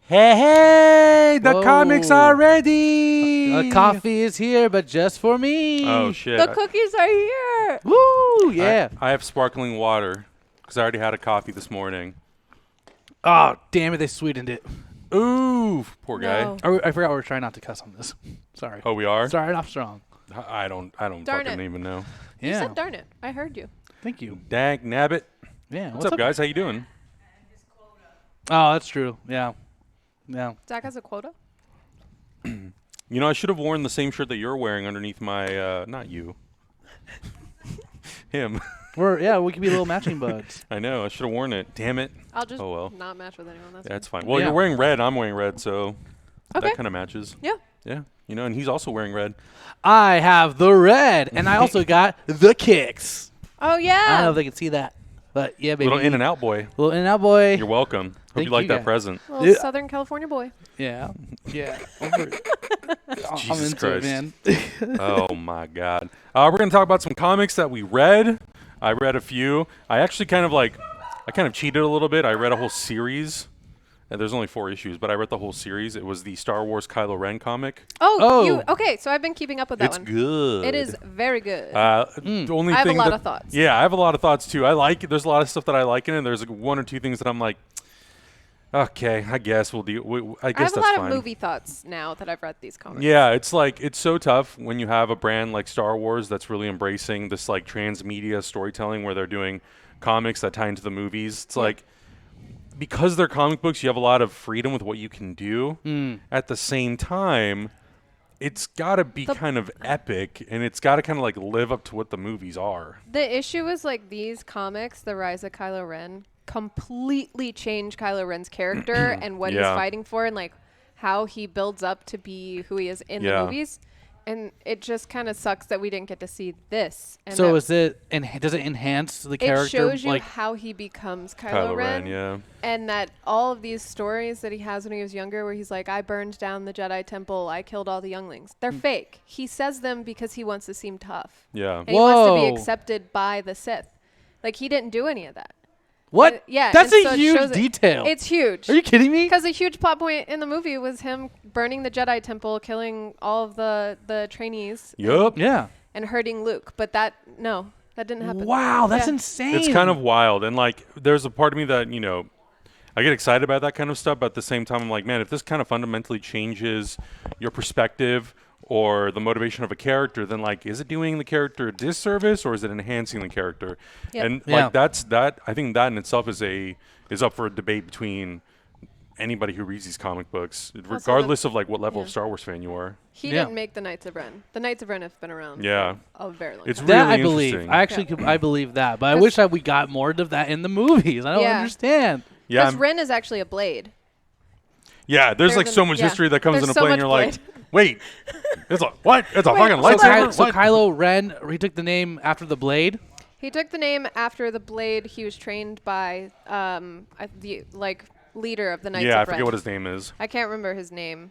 Hey, the comics are ready. The coffee is here, but just for me. Oh, shit. The cookies are here. Woo, yeah. I have sparkling water because I already had a coffee this morning. Oh, damn it, they sweetened it. Ooh, poor guy. No. I forgot we were trying not to cuss on this. Sorry. Oh, we are? Started off strong. I don't Darn fucking it. even know. You Yeah. said darn it. I heard you. Thank you. Dag nabbit. Yeah. What's up, guys? How you doing? Oh, that's true. Yeah. Yeah. Zach has a quota? You know, I should have worn the same shirt that you're wearing underneath my, not you. Him. We could be little matching buds. I know. I should have worn it. Damn it. I'll just Oh, well. not match with anyone. That's fine. Well, Yeah. you're wearing red. I'm wearing red, so Okay. that kind of matches. Yeah. Yeah. You know, and he's also wearing red. I have the red, and I also got the kicks. Oh, yeah. I don't know if they can see that, but yeah, baby. Little in and out boy. Little in and out boy. You're welcome. Hope Thank you like you, that guys. present. Little Yeah. Southern California boy. Yeah. Yeah. I'm Jesus into Christ. it, man. Oh, my God. We're going to talk about some comics that we read. I read a few. I kind of cheated a little bit. I read a whole series. And there's only 4 issues, but I read the whole series. It was the Star Wars Kylo Ren comic. Oh. Okay, so I've been keeping up with that It's one. good. It is very good. The only I have a thing lot that- of thoughts. Yeah, I have a lot of thoughts too. I like it. There's a lot of stuff that I like in it. There's like 1 or 2 things that I'm like, okay, I guess we'll do. I I guess have a that's lot fine. of movie thoughts now that I've read these comics. Yeah, it's so tough when you have a brand like Star Wars that's really embracing this like transmedia storytelling where they're doing comics that tie into the movies. It's like, because they're comic books, you have a lot of freedom with what you can do. At the same time, it's got to be kind of epic, and it's got to kind of like live up to what the movies are. The issue is like these comics, The Rise of Kylo Ren, completely change Kylo Ren's character and what he's fighting for and like how he builds up to be who he is in the movies. And it just kind of sucks that we didn't get to see this. And So does it enhance the character? it shows you like how he becomes Kylo Ren. Yeah. And that all of these stories that he has when he was younger where he's like, I burned down the Jedi Temple, I killed all the younglings. They're fake. He says them because he wants to seem tough. Yeah. And he wants to Whoa. be accepted by the Sith. Like, he didn't do any of that. what? Yeah. That's and a so it huge shows it. detail. It's huge. Are you kidding me? Because a huge plot point in the movie was him burning the Jedi Temple, killing all of the trainees. Yup. Yeah. And hurting Luke. But that didn't happen. Wow, that's Yeah. insane. It's kind of wild. And like, there's a part of me that, you know, I get excited about that kind of stuff. But at the same time, I'm like, man, if this kind of fundamentally changes your perspective or the motivation of a character, then like, is it doing the character a disservice or is it enhancing the character? Yep. And Yeah. like, I think that in itself is up for a debate between anybody who reads these comic books, regardless of like what level of Star Wars fan you are. He Yeah. didn't make the Knights of Ren. The Knights of Ren have been around Yeah. for a very long It's time. that really I believe. interesting. I actually I believe that, but I wish that we got more of that in the movies. I don't Yeah. understand. Yeah. Because Ren is actually a blade. Yeah. There's like There's so an- much yeah. history that comes There's into so play and much you're like, blade. wait, it's a what? It's a Wait, fucking so lightsaber? So What? Kylo Ren, he took the name after the blade. He took the name after the blade he was trained by the leader of the Knights Yeah, I of Ren. forget what his name is. I can't remember his name,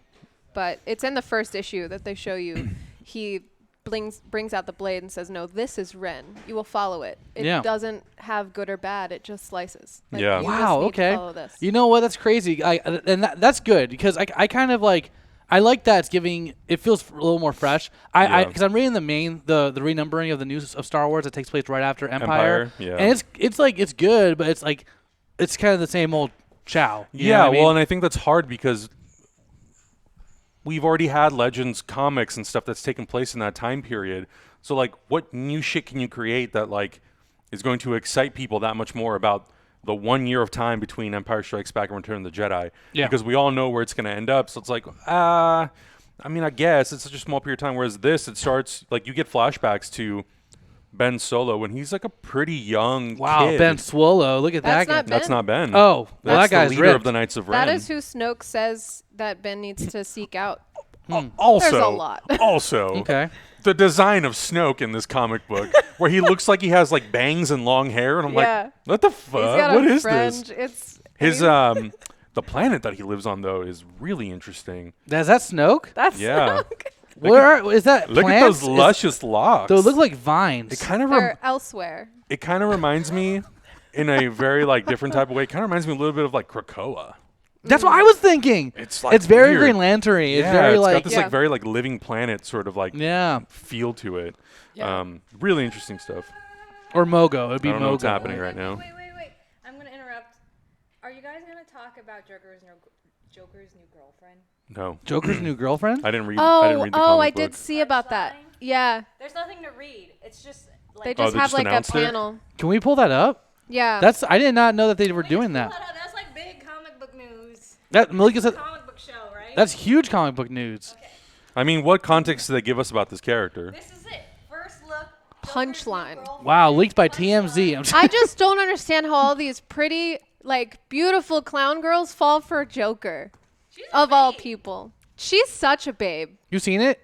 but it's in the first issue that they show you. He brings out the blade and says, "No, this is Ren. You will follow it. It Yeah. doesn't have good or bad. It just slices." Like, Yeah. you Wow. just need to Okay. follow this. You know what? That's crazy. That's good because I kind of like. I like that it's giving. It feels a little more fresh. Because I'm reading the renumbering of the news of Star Wars that takes place right after Empire. Yeah. And it's good, but it's kind of the same old chow. You know Yeah, what I mean? well, and I think that's hard because we've already had Legends comics and stuff that's taken place in that time period. So, like, what new shit can you create that, like, is going to excite people that much more about the 1 year of time between Empire Strikes Back and Return of the Jedi? Yeah. Because we all know where it's going to end up. So it's like, I mean, I guess it's such a small period of time. Whereas this, it starts, like, you get flashbacks to Ben Solo when he's like a pretty young kid. Ben Swallow. Look at That's that guy. not That's Ben. not Ben. Oh, well, That's that guy's the leader ripped. of the Knights of Ren. That is who Snoke says that Ben needs to seek out. Also, There's a lot. Also, Okay. the design of Snoke in this comic book, where he looks like he has like bangs and long hair, and I'm Yeah. like, what the He's fuck? got What a is fringe. this? His the planet that he lives on though is really interesting. Is that Snoke? That's Yeah. Snoke. Where is that? Look at plants? those luscious locks. Those look like vines. It kind of They're elsewhere. it kind of reminds me in a very like different type of way. It kind of reminds me a little bit of like Krakoa. That's what I was thinking. It's like very weird. Green Lantern-y. It's Yeah, very it's like got this like very like living planet sort of like feel to it. Yeah. Really interesting stuff. or Mogo. It'd be I don't know what's Mogo. happening right now. Wait. I'm going to interrupt. Are you guys going to talk about Joker's new girlfriend? No, Joker's new girlfriend? I didn't read. I didn't read the comic I book. did see about that. Yeah, There's nothing to read. It's just like they Oh, just they have just like a announced it? panel. Can we pull that up? Yeah, I did not know that they were doing that. That's like big comic book news. That Malika said Comic book show, right? that's huge comic book news. Okay. I mean, what context do they give us about this character? This is it. First look. Punchline. Wow, leaked by TMZ. I just don't understand how all these pretty, like, beautiful clown girls fall for Joker. Of all people, she's such a babe. You seen it?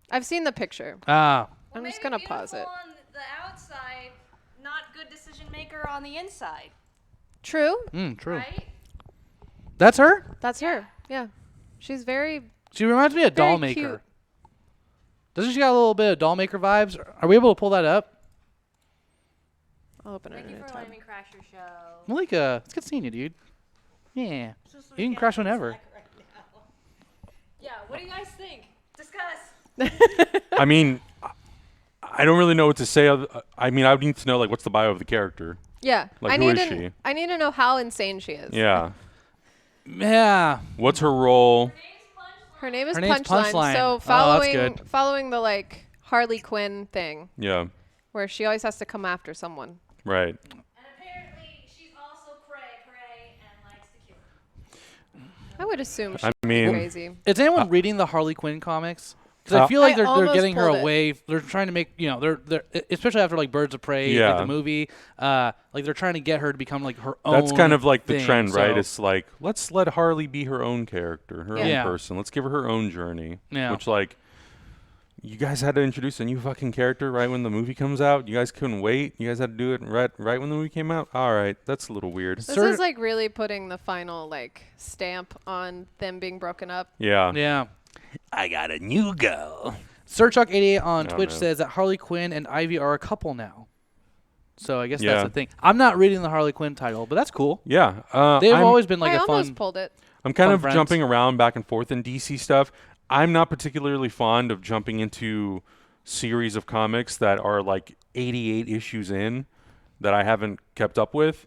I've seen the picture. Ah. I'm just gonna pause it. On the outside, not good decision maker on the inside, True. True. right? That's her? That's her. Yeah, she's very. She reminds me of Very Doll Maker. cute. Doesn't she got a little bit of Doll Maker vibes? Are we able to pull that up? I'll open it Thank in you a for tab. letting me crash your show. Malika, it's good seeing you, dude. Yeah. You can crash whenever. Yeah, what do you guys think? Discuss. I mean, I don't really know what to say. I mean, I would need to know like what's the bio of the character. Yeah, Like, I who need is to. she? I need to know how insane she is. Yeah. Yeah. What's her role? Her name is Her name's Punchline. Punchline. So Oh, that's following good. following the like Harley Quinn thing, Yeah. where she always has to come after someone. Right. And apparently, she's also cray and likes to kill. I would assume she's I mean, crazy. Is anyone reading the Harley Quinn comics? Because I feel like I they're almost getting her pulled it. away. They're trying to make they're especially after like Birds of Prey, like Yeah. the movie. Like they're trying to get her to become like her own. that's kind of like the thing, trend, right? so- It's like let's let Harley be her own character, her Yeah. own person. Let's give her her own journey. Yeah. Which like, you guys had to introduce a new fucking character right when the movie comes out. You guys couldn't wait. You guys had to do it right when the movie came out. All right, that's a little weird. This Sir- is like really putting the final like stamp on them being broken up. Yeah. Yeah. I got a new girl. Sir Chuck 88 on Oh, Twitch no. says that Harley Quinn and Ivy are a couple now. So I guess Yeah. that's the thing. I'm not reading the Harley Quinn title, but that's cool. Yeah. They've I'm, always been like I a almost fun. pulled it. I'm kind fun of friends. jumping around back and forth in DC stuff. I'm not particularly fond of jumping into series of comics that are like 88 issues in that I haven't kept up with.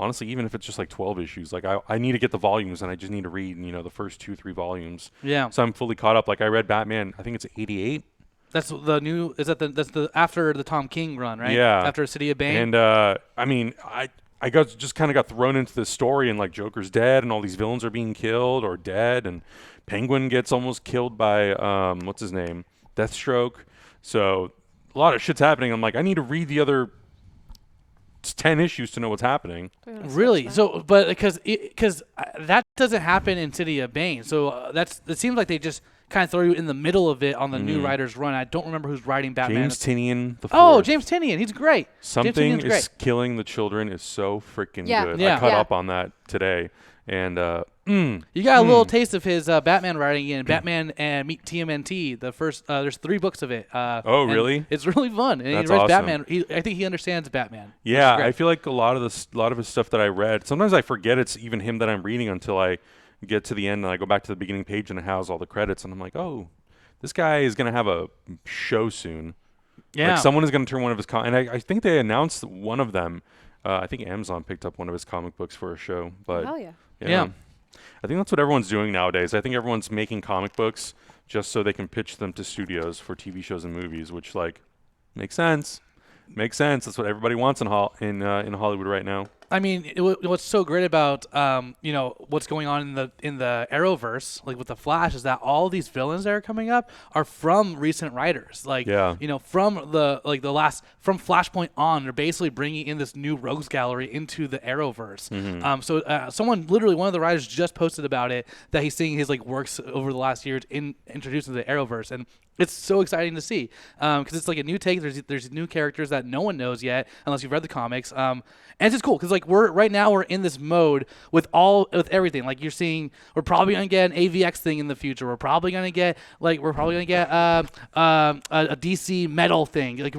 Honestly, even if it's just like 12 issues, like I need to get the volumes and I just need to read, the first 2-3 volumes. Yeah. So I'm fully caught up. Like I read Batman, I think it's 88. That's the new. Is that that's the after the Tom King run, right? Yeah. After City of Bane. And I mean, I just kind of got thrown into this story and like Joker's dead and all these villains are being killed or dead and Penguin gets almost killed by what's his name, Deathstroke. So a lot of shit's happening. I'm like, I need to read the other 10 issues to know what's happening. Really? So, but because that doesn't happen in City of Bane. So it seems like they just kind of throw you in the middle of it on the new writer's run. I don't remember who's writing Batman. James Tynion the Oh, Fourth. James Tynion. He's great. James Something Tynion's is great. killing the children is so freaking Yeah. good. Yeah. I caught Yeah. up on that today. And You got a little taste of his Batman writing in Batman and Meet TMNT. The first, there's 3 books of it. Oh, and really? It's really fun. And That's he writes awesome. Batman. I think he understands Batman. which is yeah, great. I feel like a lot of his stuff that I read, sometimes I forget it's even him that I'm reading until I get to the end and I go back to the beginning page and it has all the credits and I'm like, oh, this guy is going to have a show soon. Yeah. Like someone is going to turn one of his and I think they announced one of them. I think Amazon picked up one of his comic books for a show. But Hell yeah. Yeah. I think that's what everyone's doing nowadays. I think everyone's making comic books just so they can pitch them to studios for TV shows and movies, which like makes sense. Makes sense. That's what everybody wants in Hollywood right now. I mean, what's so great about what's going on in the Arrowverse, like with the Flash, is that all these villains that are coming up are from recent writers. Like, Yeah. from from Flashpoint on, they're basically bringing in this new rogues gallery into the Arrowverse. So someone, literally one of the writers, just posted about it, that he's seeing his like works over the last year introduced into the Arrowverse, and it's so exciting to see because it's like a new take. There's new characters that no one knows yet unless you've read the comics. And it's just cool because like we're in this mode with everything. Like you're seeing, we're probably gonna get an AVX thing in the future. We're probably gonna get a DC metal thing. Like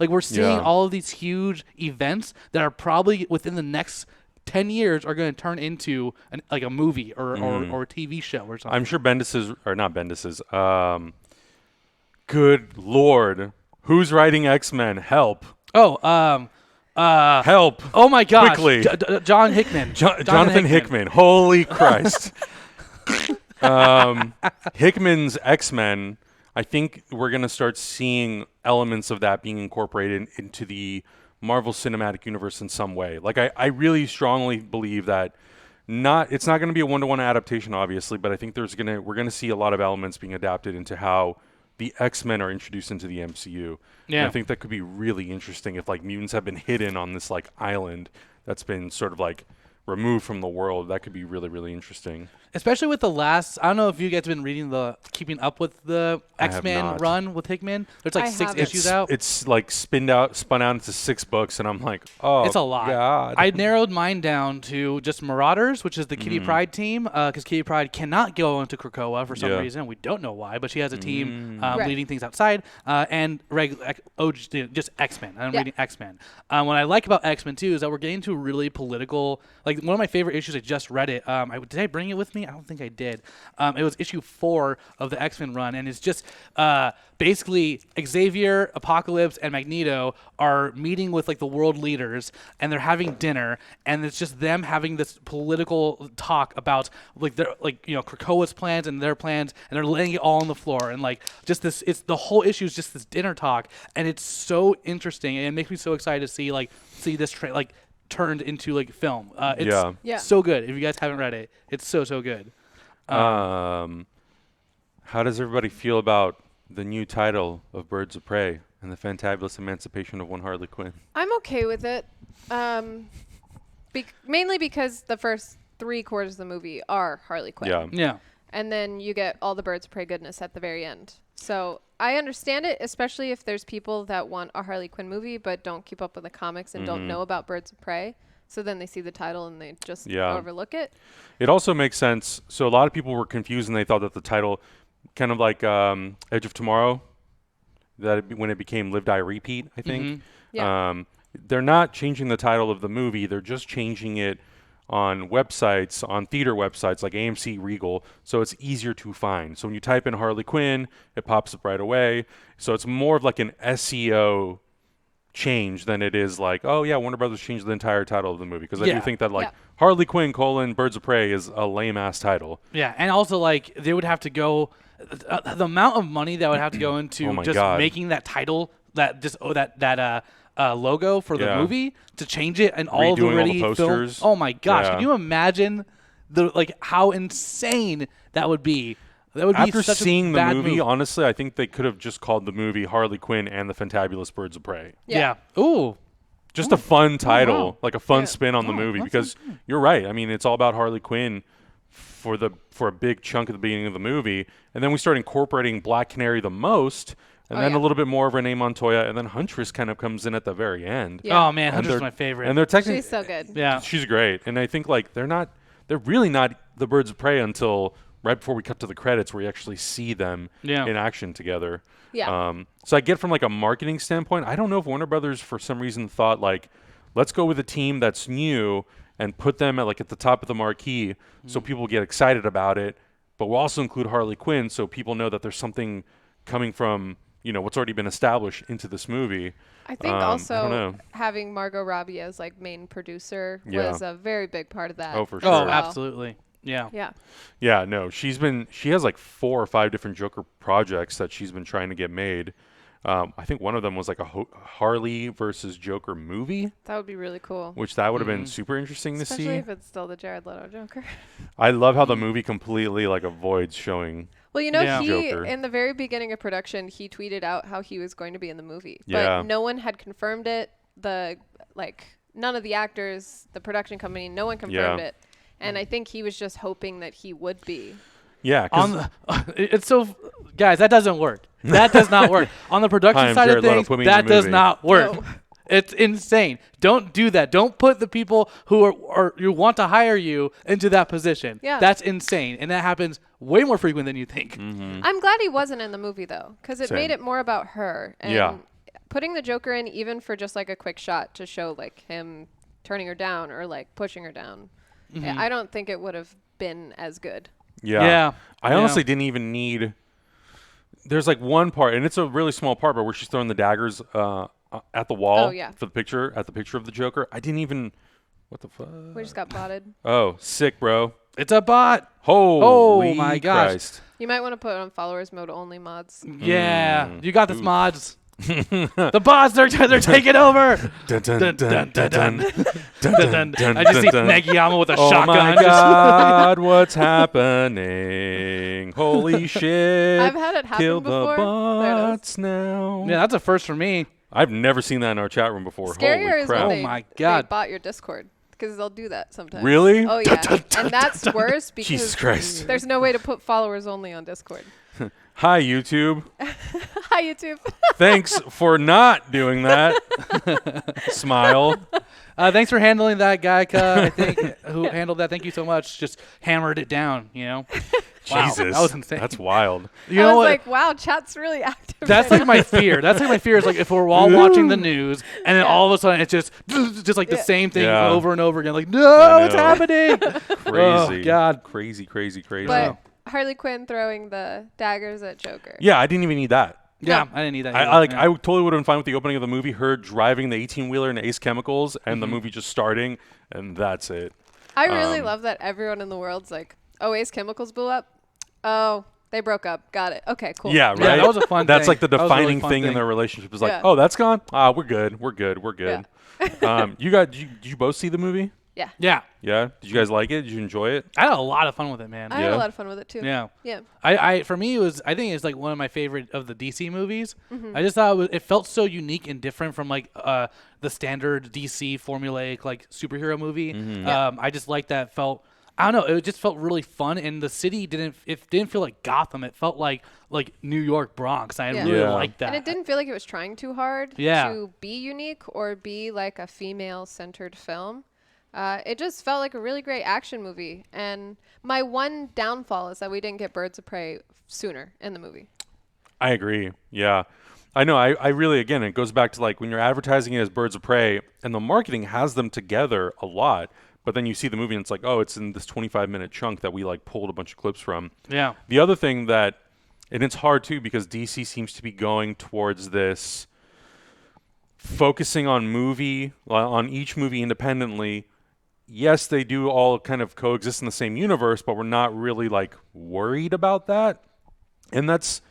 we're seeing Yeah. all of these huge events that are probably within the next 10 years are going to turn into like a movie or a TV show or something. I'm sure Bendis's. Good Lord, who's writing X-Men? Help! Oh, Help! Oh my gosh, Quickly. John Hickman. Jonathan Hickman. Holy Christ! Hickman's X-Men. I think we're gonna start seeing elements of that being incorporated into the Marvel Cinematic Universe in some way. Like I really strongly believe that it's not going to be a one-to-one adaptation, obviously, but I think we're going to see a lot of elements being adapted into how the X-Men are introduced into the MCU. Yeah. And I think that could be really interesting if like mutants have been hidden on this like island that's been sort of like removed from the world. That could be really, really interesting. Especially with the last, I don't know if you guys have been reading keeping up with the X-Men run with Hickman. There's like 6 issues out. It's like spun out into 6 books, and I'm like, oh, it's a lot. God. I narrowed mine down to just Marauders, which is the Kitty Pryde team, because Kitty Pryde cannot go into Krakoa for some reason. We don't know why, but she has a team leading things outside, and just X-Men. I'm reading X-Men. What I like about X-Men too is that we're getting to really political. Like one of my favorite issues, I just read it. Did I bring it with me? I don't think I did. It was issue 4 of the X-Men run, and it's just basically Xavier, Apocalypse, and Magneto are meeting with like the world leaders, and they're having dinner, and it's just them having this political talk about like their Krakoa's plans and their plans, and they're laying it all on the floor, and like just this. It's the whole issue is just this dinner talk, and it's so interesting, and it makes me so excited to see this turned into like film. It's so good. If you guys haven't read it, it's so good. How does everybody feel about the new title of Birds of Prey and the Fantabulous Emancipation of One Harley Quinn? I'm okay with it, mainly because the first 3/4 of the movie are Harley Quinn. Yeah. And then you get all the Birds of Prey goodness at the very end. So I understand it, especially if there's people that want a Harley Quinn movie but don't keep up with the comics and don't know about Birds of Prey. So then they see the title and they just overlook it. It also makes sense. So a lot of people were confused and they thought that the title, kind of like Edge of Tomorrow, when it became Live, Die, Repeat, I think. They're not changing the title of the movie. They're just changing it on websites, on theater websites like AMC, Regal, so it's easier to find. So when you type in Harley Quinn, it pops up right away. So it's more of like an SEO change than it is like, oh yeah, Warner Brothers changed the entire title of the movie. Because I do think that Harley Quinn : Birds of Prey is a lame ass title. Yeah, and also like they would have to go, the amount of money that would have to go into making that title, logo for the movie, to change it and all the already filmed. Oh my gosh, can you imagine how insane that would be? That would After be such seeing a the bad movie, honestly, I think they could have just called the movie Harley Quinn and the Fantabulous Birds of Prey. Yeah. Ooh. Just a fun title, like a fun spin on the movie, because you're right. I mean, it's all about Harley Quinn for a big chunk at the beginning of the movie, and then we start incorporating Black Canary the most, and then a little bit more of Renee Montoya, and then Huntress kind of comes in at the very end. Yeah. Oh man, Huntress is my favorite. And they're technically she's so good. Yeah, she's great. And I think like they're really not the Birds of Prey until right before we cut to the credits, where you actually see them in action together. Yeah. So I get from like a marketing standpoint, I don't know if Warner Brothers for some reason thought like, let's go with a team that's new and put them at the top of the marquee, so people get excited about it. But we'll also include Harley Quinn, so people know that there's something coming from what's already been established into this movie. I think also having Margot Robbie as like main producer was a very big part of that. Oh, for sure. Oh, absolutely. Yeah. Yeah, no, she has like 4 or 5 different Joker projects that she's been trying to get made. I think one of them was like a Harley versus Joker movie. That would be really cool. Which that would have been super interesting to see. Especially if it's still the Jared Leto Joker. I love how the movie completely like avoids showing. Well, he Joker. in the very beginning of production, he tweeted out how he was going to be in the movie, Yeah. but no one had confirmed it. None of the actors, the production company, no one confirmed it. And I think he was just hoping that he would be. Yeah, it's so, guys, that doesn't work. That does not work. On the production side of things, that does not work. No. It's insane. Don't do that. Don't put the people who are you want to hire you into that position. Yeah. That's insane. And that happens way more frequent than you think. Mm-hmm. I'm glad he wasn't in the movie, though, because it made it more about her. And putting the Joker in, even for just like a quick shot to show like him turning her down or like pushing her down. Mm-hmm. I don't think it would have been as good. Yeah. I honestly didn't even need. There's like one part, and it's a really small part, but where she's throwing the daggers at the wall for the picture of the Joker. I didn't even. What the fuck? We just got botted. Oh, sick, bro. It's a bot. Holy my gosh. Christ. You might want to put it on followers mode only mods. Yeah, you got this, mods. The bots, they're taking over. Dun, dun, dun, dun, dun. I just see Negiyama with a shotgun. Oh my God, what's happening? Holy shit. I've had it happen Kill before. the bots now. Yeah, that's a first for me. I've never seen that in our chat room before. Scarier Holy is crap. when Oh my God. they bot your Discord. Because they'll do that sometimes. Really? Oh, yeah. And that's worse because Jesus Christ. there's no way to put followers only on Discord. Hi, YouTube. Hi, YouTube. Thanks for not doing that. Smile. Thanks for handling that, Gaika. I think who handled that. Thank you so much. Just hammered it down. Wow, Jesus. that was insane. That's wild. You I know was what? like, wow, chat's really active. That's right like my fear. That's like my fear is like if we're all watching the news and then all of a sudden it's just like the same thing over and over again. Like, no, it's happening. Crazy. Oh, God. Crazy. But Harley Quinn throwing the daggers at Joker. Yeah, I didn't even need that. Yeah, No. I didn't need that. I totally would have been fine with the opening of the movie, her driving the 18-wheeler in Ace Chemicals, and the movie just starting, and that's it. I really love that everyone in the world's like, oh, Ace Chemicals blew up? Oh, they broke up. Got it. Okay, cool. Yeah, right. Yeah, that was a fun That's thing. like the That was a really defining fun thing in thing. their relationship is like, Yeah. oh, that's gone. We're good. Did you both see the movie? Yeah. Yeah, Yeah. Did you guys like it? Did you enjoy it? I had a lot of fun with it, man. I had Yeah. a lot of fun with it too. Yeah. Yeah. I for me I think it's like one of my favorite of the DC movies. Mm-hmm. I just thought it felt so unique and different from like the standard DC formulaic like superhero movie. I just like that felt. I don't know. It just felt really fun, and the city didn't feel like Gotham. It felt like New York Bronx. I Yeah. really Yeah. liked that. And it didn't feel like it was trying too hard to be unique or be like a female-centered film. It just felt like a really great action movie. And my one downfall is that we didn't get Birds of Prey sooner in the movie. I agree. Yeah. I know. I really, again, it goes back to like when you're advertising it as Birds of Prey and the marketing has them together a lot, but then you see the movie and it's like, oh, it's in this 25-minute chunk that we like pulled a bunch of clips from. Yeah. The other thing that, and it's hard too because DC seems to be going towards this focusing on each movie independently. Yes, they do all kind of coexist in the same universe, but we're not really like worried about that. And that's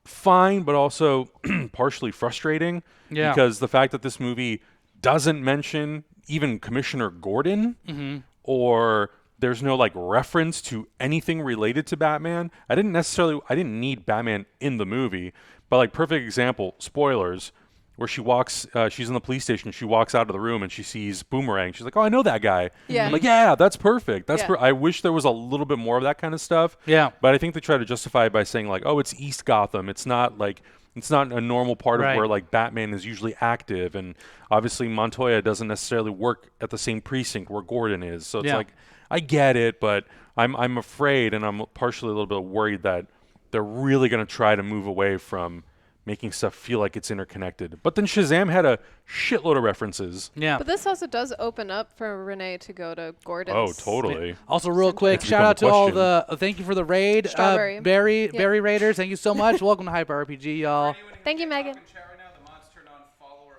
fine, but also partially frustrating because the fact that this movie doesn't mention even Commissioner Gordon or there's no like reference to anything related to Batman. I didn't need Batman in the movie, but like perfect example, spoilers, where she walks, she's in the police station, she walks out of the room and she sees Boomerang. She's like, oh, I know that guy. Yeah. I'm like, yeah, that's perfect. Yeah. I wish there was a little bit more of that kind of stuff. Yeah. But I think they try to justify it by saying like, oh, it's East Gotham. It's not a normal part of where like Batman is usually active. And obviously Montoya doesn't necessarily work at the same precinct where Gordon is. So it's like, I get it, but I'm afraid and I'm partially a little bit worried that they're really going to try to move away from making stuff feel like it's interconnected. But then Shazam had a shitload of references. Yeah. But this also does open up for Renee to go to Gordon's. Oh, totally. Also, real quick, That's shout out to all become the. Thank you for the raid, Strawberry. Berry Raiders. Thank you so much. Welcome to Hyper RPG, y'all. Thank you, Megan.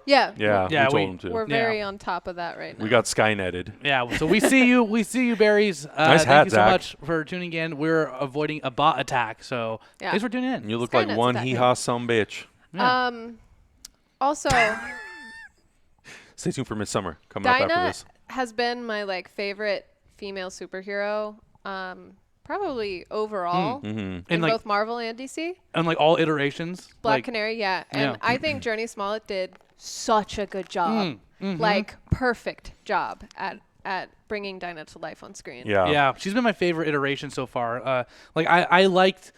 Yeah. Yeah, Yeah, we we- told them to. We're very on top of that right now. We got Skynetted. Yeah, so we see you, Berries. Nice thank hat, you so Zach. much for tuning in. We're avoiding a bot attack, so Yeah. thanks for tuning in. You look like Skynet's one attacking. hee-haw some bitch. Also, Stay tuned for Midsummer coming up after Dinah this. has been my like favorite female superhero, probably overall in And like both Marvel and DC. and all iterations. Black like, Canary, yeah. And Yeah. I think Journey Smollett did such a good job, like perfect job at bringing Dinah to life on screen. Yeah. Yeah, she's been my favorite iteration so far. I liked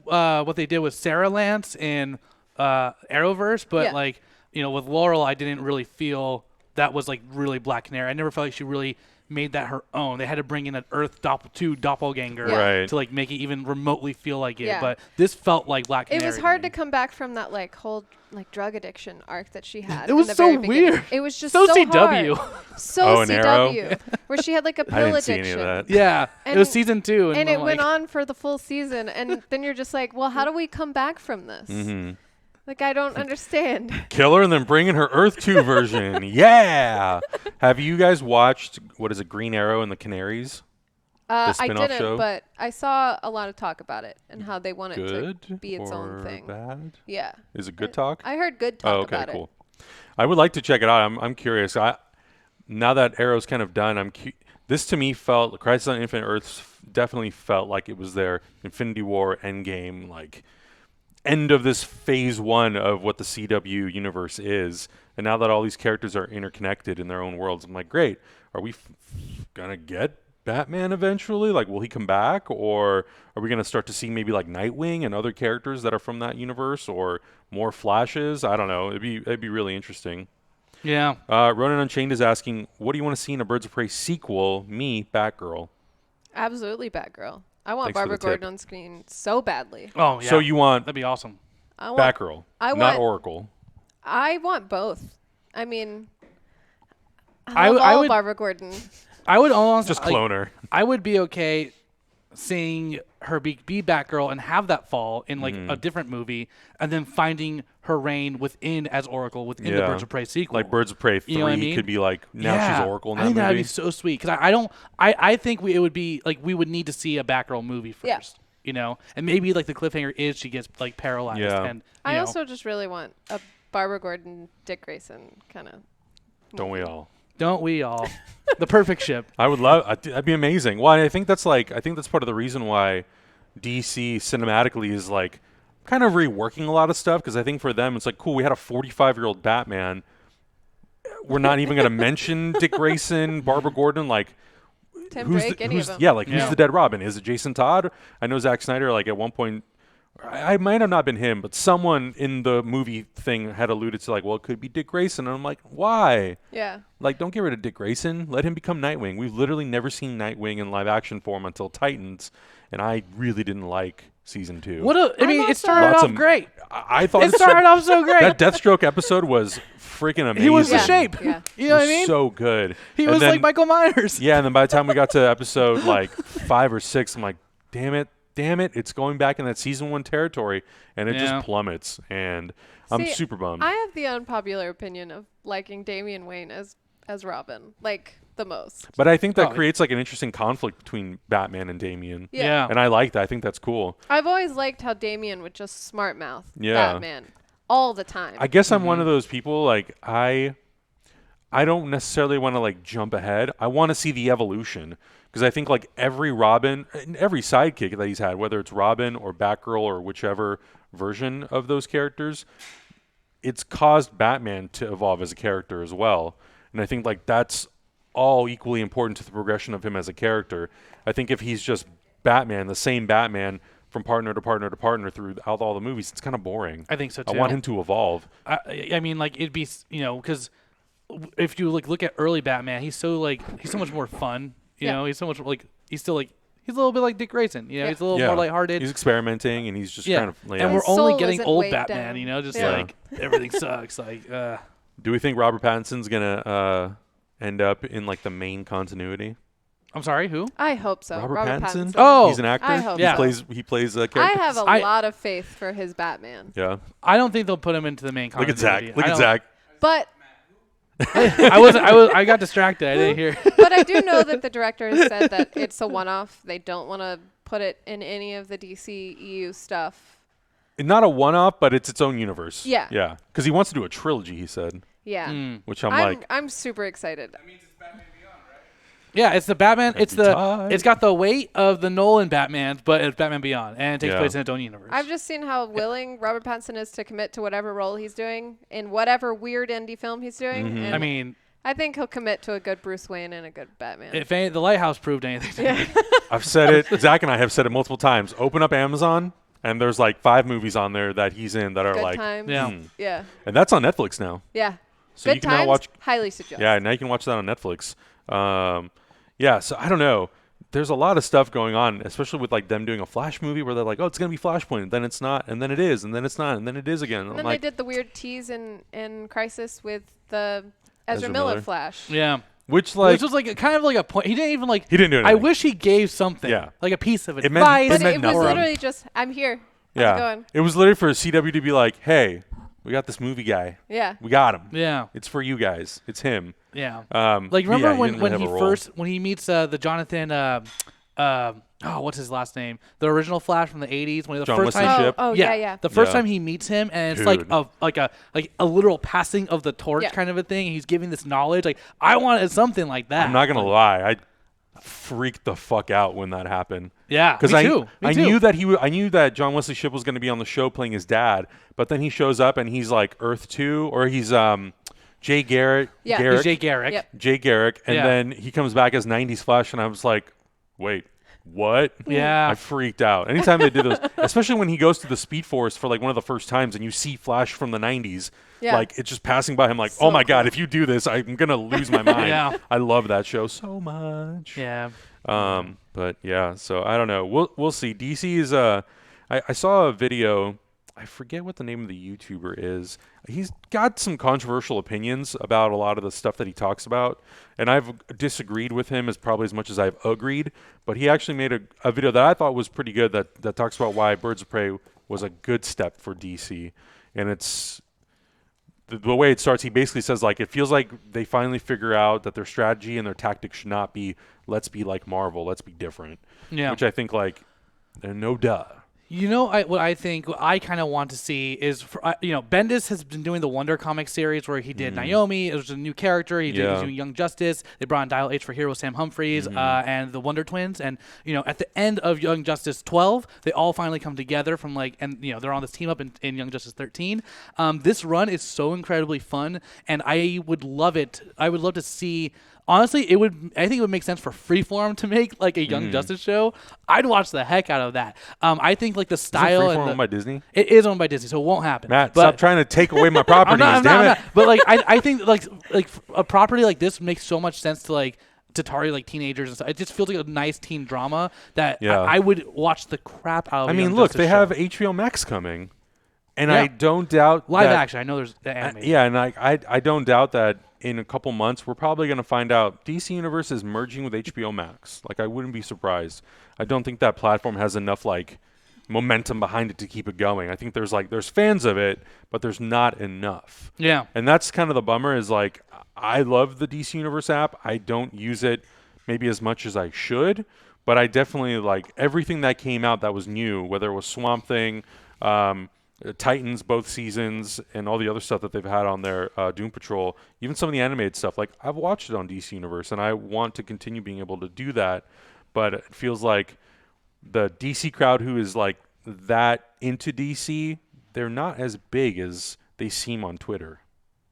what they did with Sarah Lance in Arrowverse, but Yeah. with Laurel, I didn't really feel that was like really Black Canary. I never felt like she really made that her own. They had to bring in an Earth doppelganger Right. to like make it even remotely feel like it. Yeah. But this felt like Black Canary. It was hard to come back from that like whole like drug addiction arc that she had. It was in the so very beginning. weird. It was just So so CW. hard. So Oh, an Arrow? CW, where she had like a I pill didn't see addiction. any of that. Yeah, it was And- season 2, And I'm it went like, on for the full season, and then you're just like, well, how do we come back from this? Mm-hmm. Like, I don't understand. Kill her and then bring in her Earth 2 version. Yeah. Have you guys watched, what is it, Green Arrow and the Canaries? I spin-off didn't, show? but I saw a lot of talk about it and how they want it Good to be its or own thing. bad? Yeah. Is it good talk? I heard good talk Oh, okay, about cool. I would like to check it out. I'm curious. Now that Arrow's kind of done, this to me felt, Crisis on Infinite Earths definitely felt like it was their Infinity War Endgame, like end of this phase 1 of what the CW universe is. And now that all these characters are interconnected in their own worlds, I'm like, great. Are we gonna get Batman eventually? Like, will he come back, or are we gonna start to see maybe like Nightwing and other characters that are from that universe, or more Flashes? I don't know. It'd be really interesting. yeah. Ronan Unchained is asking, what do you want to see in a Birds of Prey sequel? Me, Batgirl. Absolutely, Batgirl. I want Thanks for Barbara the tip. Gordon on screen so badly. Oh, yeah. So you want That'd be awesome. I want Batgirl, I not want- Oracle. I want both. I mean, I I love all would- Barbara Gordon. I would almost Just like, clone her. I would be okay seeing her be Batgirl and have that fall in like a different movie, and then finding her reign within as Oracle within the Yeah. Birds of Prey sequel. Like Birds of Prey 3 You know what I mean? could be like, now she's Oracle in I that think that'd movie. be so sweet because I think it would be like we would need to see a Batgirl movie first. Yeah. You know, and maybe like the cliffhanger is she gets like paralyzed. Yeah. And I you know, also just really want a Barbara Gordon, Dick Grayson kind of. Don't we all? don't we all? The perfect ship. I would love. That'd be amazing. Well, I think that's part of the reason why DC cinematically is like kind of reworking a lot of stuff, because I think for them it's like, cool, we had a 45-year-old Batman. We're not even going to mention Dick Grayson, Barbara Gordon, like Tim Drake, any of them. yeah, like who's Yeah. the dead Robin? Is it Jason Todd? I know Zack Snyder, like at one point, I might have not been him, but someone in the movie thing had alluded to like, well, it could be Dick Grayson, and I'm like, why? Yeah. Like, don't get rid of Dick Grayson. Let him become Nightwing. We've literally never seen Nightwing in live action form until Titans, and I really didn't like season 2. I mean, it also- started Lots off of- great. I thought It started off so great. that Deathstroke episode was freaking amazing. He was the Yeah. shape. Yeah. You know what I It was mean? So good. He And was then- like Michael Myers. Yeah, and then by the time we got to episode like 5 or 6, I'm like, damn it, it's going back in that season 1 territory, and it Yeah. just plummets, and I'm See, super bummed. I have the unpopular opinion of liking Damian Wayne as Robin, like the most. But I think that Oh, creates like an interesting conflict between Batman and Damian. Yeah. And I like that. I think that's cool. I've always liked how Damian would just smart mouth Yeah. Batman all the time. I guess I'm one of those people, like, I don't necessarily want to like jump ahead. I want to see the evolution, because I think like every Robin, every sidekick that he's had, whether it's Robin or Batgirl or whichever version of those characters, it's caused Batman to evolve as a character as well. And I think like that's all equally important to the progression of him as a character. I think if he's just Batman, the same Batman from partner to partner to partner throughout all the movies, it's kind of boring. I think so too. I want him to evolve. I mean, like it'd be, because if you like look at early Batman, he's so much more fun. You Yeah. know, he's so much like he's a little bit like Dick Grayson. You know, Yeah. he's a little more lighthearted. He's experimenting, and he's just yeah, kind of. and Yeah. we're His only soul getting isn't old weighed Batman. down. You know, just Yeah. like everything sucks. Like, Do we think Robert Pattinson's gonna end up in like the main continuity? I'm sorry, who? I hope so. Robert Pattinson? Oh, He's an actor. I hope Yeah. so. He plays a character. I have a I- lot of faith for his Batman. Yeah. I don't think they'll put him into the main. Look at Zach. continuity. Look I at don't- Zach. But I got distracted. I didn't hear. but I do know that the director has said that it's a one-off. They don't want to put it in any of the DCEU stuff. Not a one-off, but it's its own universe. Yeah. Yeah. Because he wants to do a trilogy. He said, Yeah. which I'm like, I'm super excited. Yeah, it's the Batman. It's tight. it's got the weight of the Nolan Batman, but it's Batman Beyond, and it takes Yeah. place in its own universe. I've just seen how willing Robert Pattinson is to commit to whatever role he's doing in whatever weird indie film he's doing. Mm-hmm. And I mean, I think he'll commit to a good Bruce Wayne and a good Batman. if the Lighthouse proved anything, to me. I've said it. Zach and I have said it multiple times. Open up Amazon, and there's like 5 movies on there that he's in that are Good like, times. Yeah. Yeah. and that's on Netflix now. Yeah. So Good you can now times. watch. Highly suggest. Yeah, now you can watch that on Netflix. Yeah, so I don't know. There's a lot of stuff going on, especially with like them doing a Flash movie where they're like, oh, it's gonna be Flashpoint, then it's not, and then it is, and then it's not, and then it is again. And then they did the weird tease in Crisis with the Ezra Miller Flash. Yeah. which like Which was like kind of like a point. He didn't even like. he didn't do anything. I wish he gave something. Yeah. Like a piece of It advice. meant- But it was nothing. literally just, I'm here. How's yeah, it going? it was literally for CW to be like, hey, we got this movie guy, Yeah. we got him. Yeah. It's for you guys. It's him. Yeah. but Like remember yeah, he when didn't really he have a role. when he meets the Jonathan what's his last name? The original Flash from the 80s when the John first Wesley time Shipp. Oh, yeah. The first Yeah. time he meets him and it's Dude. like a literal passing of the torch Yeah. kind of a thing. He's giving this knowledge. Like I wanted something like that. I'm not gonna Like, lie, I freaked the fuck out when that happened. Yeah. Because Me too. I knew that I knew that John Wesley Shipp was going to be on the show playing his dad, but then he shows up and he's like Earth 2, or he's Jay Garrick. Yeah. Garrick, He's Jay Garrick. Yep. Jay Garrick, and Yeah. then he comes back as 90s Flash, and I was like, wait, what? Yeah. I freaked out. Anytime they did those, especially when he goes to the Speed Force for like one of the first times, and you see Flash from the 90s, Yeah. like it's just passing by him, like, So oh my god, cool. if you do this, I'm gonna lose my mind. Yeah. I love that show so much. Yeah. But yeah, so I don't know. We'll see. DC is I saw a video. I forget what the name of the YouTuber is. He's got some controversial opinions about a lot of the stuff that he talks about, and I've disagreed with him as probably as much as I've agreed. But he actually made a video that I thought was pretty good that talks about why Birds of Prey was a good step for DC, and it's the way it starts. He basically says like it feels like they finally figure out that their strategy and their tactics should not be let's be like Marvel, let's be different. Yeah. Which I think like no duh. You know, what I kind of want to see is, Bendis has been doing the Wonder Comics series where he did Naomi. It was a new character. He's doing Young Justice. They brought in Dial H for Hero Sam Humphries and the Wonder Twins. And, at the end of Young Justice 12, they all finally come together from they're on this team up in Young Justice 13. This run is so incredibly fun, and I would love it. I would love to see. Honestly, I think it would make sense for Freeform to make like a Young Justice show. I'd watch the heck out of that. I think like the style Is it Freeform and owned by Disney? it is owned by Disney, so it won't happen. Matt, but stop trying to take away my properties. I'm damn not. it. But like I think like a property like this makes so much sense to target like teenagers and stuff. It just feels like a nice teen drama that Yeah. I would watch the crap out of. I a mean, Young look, Justice they show. have HBO Max coming, and Yeah. I don't doubt live that, action. I know there's the animated. Yeah, and I don't doubt that in a couple months we're probably going to find out DC Universe is merging with HBO Max. Like I wouldn't be surprised. I don't think that platform has enough like momentum behind it to keep it going. I think there's fans of it, but there's not enough. Yeah. And that's kind of the bummer is like I love the DC Universe app. I don't use it maybe as much as I should, but I definitely like everything that came out that was new, whether it was Swamp Thing, Titans, both seasons, and all the other stuff that they've had on their Doom Patrol, even some of the animated stuff. Like I've watched it on DC Universe, and I want to continue being able to do that, but it feels like the DC crowd who is like that into DC, they're not as big as they seem on Twitter.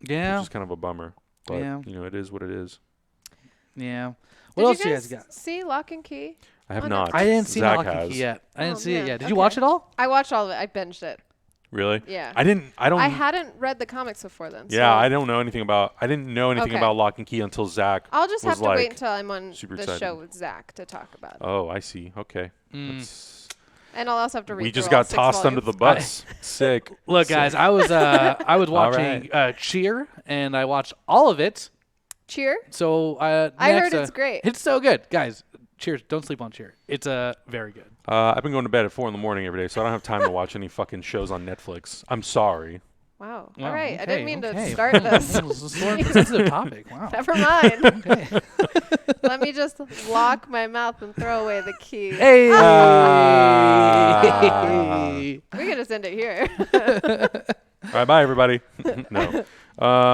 Yeah. Which is kind of a bummer. But, Yeah. it is what it is. Yeah. What else Did do you you guys got? see Lock and Key? I have Oh, not. I didn't see Zach Lock and has. Key yet. I didn't Oh, see it man. yet. Did you Okay. watch it all? I watched all of it. I binged it. Really? Yeah. I don't. I hadn't read the comics before then. Yeah, so I didn't know anything about Okay. about Lock and Key until Zach I'll just was have to like, wait until I'm on super the excited. show with Zach to talk about it. Oh, I see. Okay. Mm. That's- And I'll also have to read We just through all got 6 tossed under the volumes. bus. Sick. Look, guys, I was All watching Cheer, and I watched all of it. Cheer? So I next, heard it's great. It's so good, guys. Cheers! Don't sleep on Cheer. It's very good. I've been going to bed at 4 a.m. every day, so I don't have time to watch any fucking shows on Netflix. I'm sorry. Wow. Wow, All right. I okay, didn't mean okay. to start this. It was a sensitive topic. Wow. Never mind. Okay. Let me just lock my mouth and throw away the key. Hey. We can just end it here. All right, bye, everybody. No.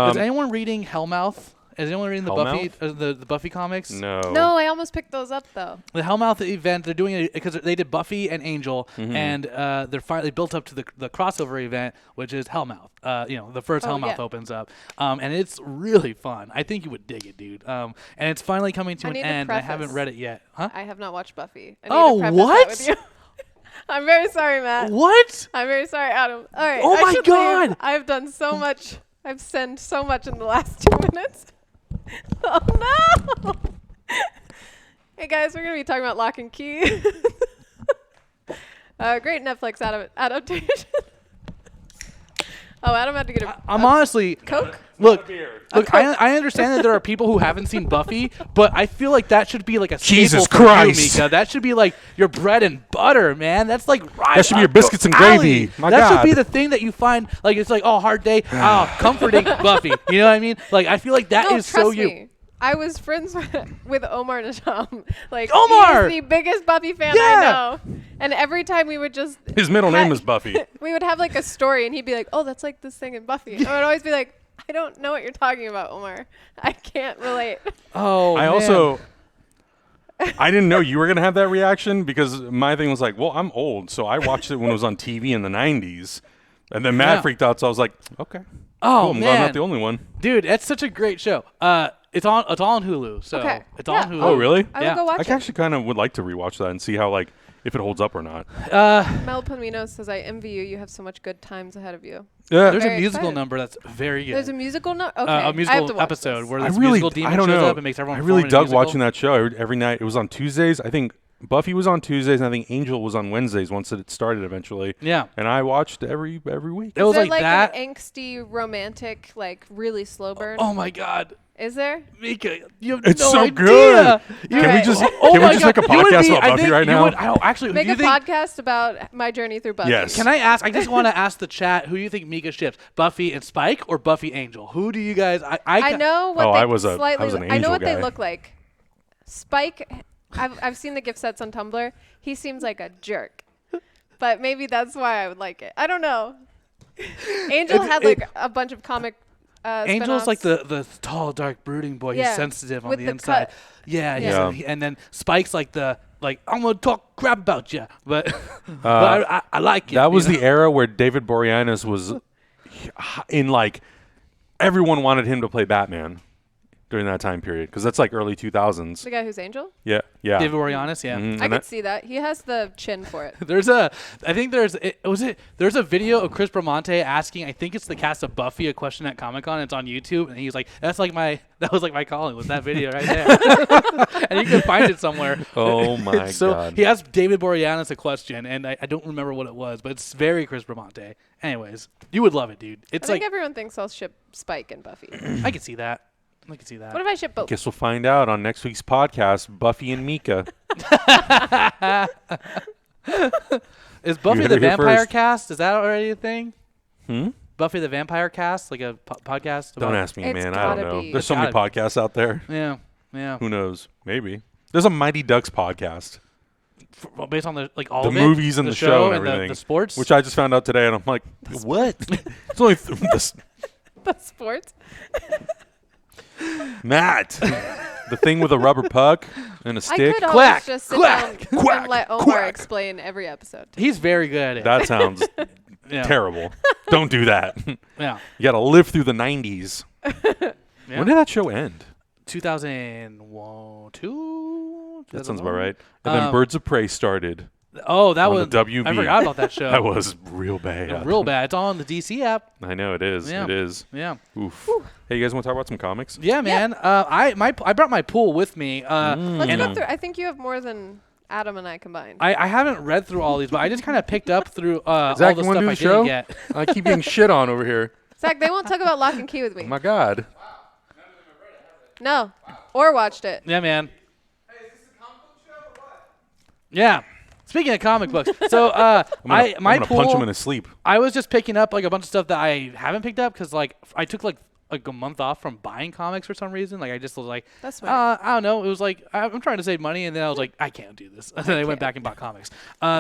Is anyone reading Hellmouth? Is anyone reading the Buffy the Buffy comics? No. No, I almost picked those up though. The Hellmouth event, they're doing it because they did Buffy and Angel, and they're finally built up to the crossover event, which is Hellmouth. The first Oh, Hellmouth yeah. opens up, and it's really fun. I think you would dig it, dude. And it's finally coming to I an need to end. I haven't preface- read it yet. Huh? I have not watched Buffy. I need Oh, to preface what? That with you. I'm very sorry, Matt. What? I'm very sorry, Adam. All right. Oh I my should God. leave. I've done so much. I've sent so much in the last 2 minutes. Oh no! Hey guys, we're gonna be talking about Lock and Key. Great Netflix adaptation. Oh, Adam had to get I'm honestly Coke. Look, I understand that there are people who haven't seen Buffy, but I feel like that should be like a Jesus staple for Christ. you, Mika. That should be like your bread and butter, man. That's like right. That should be your up biscuits and alley. gravy. My that God. should be the thing that you find. Like it's like, oh, hard day. Oh, comforting Buffy. You know what I mean? Like I feel like that No, is so trust you. me. I was friends with Omar Najam. Like Omar! he's the biggest Buffy fan Yeah. I know. And every time we would just His middle name is Buffy. we would have like a story, and he'd be like, "Oh, that's like this thing in Buffy." And I would always be like, "I don't know what you're talking about, Omar. I can't relate." Oh, I man. also, I didn't know you were going to have that reaction because my thing was like, well, I'm old, so I watched it when it was on TV in the 90s. And then Matt freaked out, so I was like, okay. Oh, cool, I'm glad man. I'm not the only one. Dude, that's such a great show. It's on Hulu. So Okay. it's Yeah. on Hulu. Oh, really? I Yeah. will go watch I it. actually kind of would like to rewatch that and see how, like, if it holds up or not. Mel Palomino says, "I envy you. You have so much good times ahead of you." Yeah. There's a Very musical excited. number that's very good. There's a musical no. Okay, a I have to musical watch episode this. where I this really, musical demon I don't shows know. up and makes everyone I really perform in a dug watching musical. that show every night. It was on Tuesdays. I think Buffy was on Tuesdays, and I think Angel was on Wednesdays once it started eventually. Yeah. And I watched every week. It was Is there like that. an angsty, romantic, like really slow burn? Oh my God, Is there? Mika, you have It's no so idea. good. You- Can we Right. just Oh can my we just God. make a You would podcast be- about I Buffy think right you now? would- actually, Make do you a think? podcast about my journey through Buffy. Yes. Can I ask? I just want to ask the chat who you think Mika ships, Buffy and Spike or Buffy Angel? Who do you guys? I know what Oh, they I was an I know Angel what they guy. look like. Spike, I've seen the gift sets on Tumblr. He seems like a jerk, but maybe that's why I would like it. I don't know. Angel had like a bunch of comic. Angel's spin-offs. like the tall, dark, brooding boy. Yeah, He's sensitive on with the the inside. cut. Yeah, Yeah. and then Spike's like I'm gonna talk crap about you, but but I like it. That was you the know? era where David Boreanaz was in, like, everyone wanted him to play Batman during that time period because that's like early 2000s. The guy who's Angel. Yeah, yeah. David Boreanaz. Yeah. Mhm, I and could see that. He has the chin for it. There's a video of Chris Bramante asking, I think it's the cast of Buffy, a question at Comic-Con. It's on YouTube, and he's like, that was like my calling, was that video right there. And you can find it somewhere. Oh my So God. he asked David Boreanaz a question, and I don't remember what it was, but it's very Chris Bramante. Anyways, you would love it, dude. I It's think like, everyone thinks I'll ship Spike and Buffy. I can see that. I can see that. What if I ship both? Guess we'll find out on next week's podcast, Buffy and Mika. Is Buffy heard the it here Vampire first. Cast, is that already a thing? Hmm? Buffy the Vampire Cast, like a podcast? Don't about- ask me, It's man. I don't gotta know. be. There's so many Gotta podcasts out there. Yeah, yeah. Who knows? Maybe. There's a Mighty Ducks podcast. Based on the all The of it, movies and the show and the everything. sports. Which I just found out today, and I'm like, what? It's only The sports. Matt. The thing with a rubber puck and a I stick. could Quack, always just sit quack, down quack, and let Omar quack. explain every episode. He's very good at it. That sounds Yeah. terrible. Don't do that. You Yeah. got to live through the 90s. Yeah. When did that show end? 2001, 2? That sounds about right. And then Birds of Prey started. Oh, that on was the WB. I forgot about that show. That was real bad. real bad. It's all on the DC app. I know it is. Yeah. It is. Yeah. Oof. Hey, you guys want to talk about some comics? Yeah, man. I brought my pool with me. Let's and go through. I think you have more than Adam and I combined. I haven't read through all these, but I just kind of picked up through all Zach, the you want stuff to do I the show? didn't get. I keep getting shit on over here. Zach, they won't talk about Lock and Key with me. Oh my God. No, or watched it. Yeah, man. Yeah. Speaking of comic books, so I'm gonna pool, punch him in his sleep. I was just picking up like a bunch of stuff that I haven't picked up because like I took like a month off from buying comics for some reason. Like I just was like, That's smart. I don't know. It was like I'm trying to save money, and then I was like, I can't do this. And then I went back and bought comics.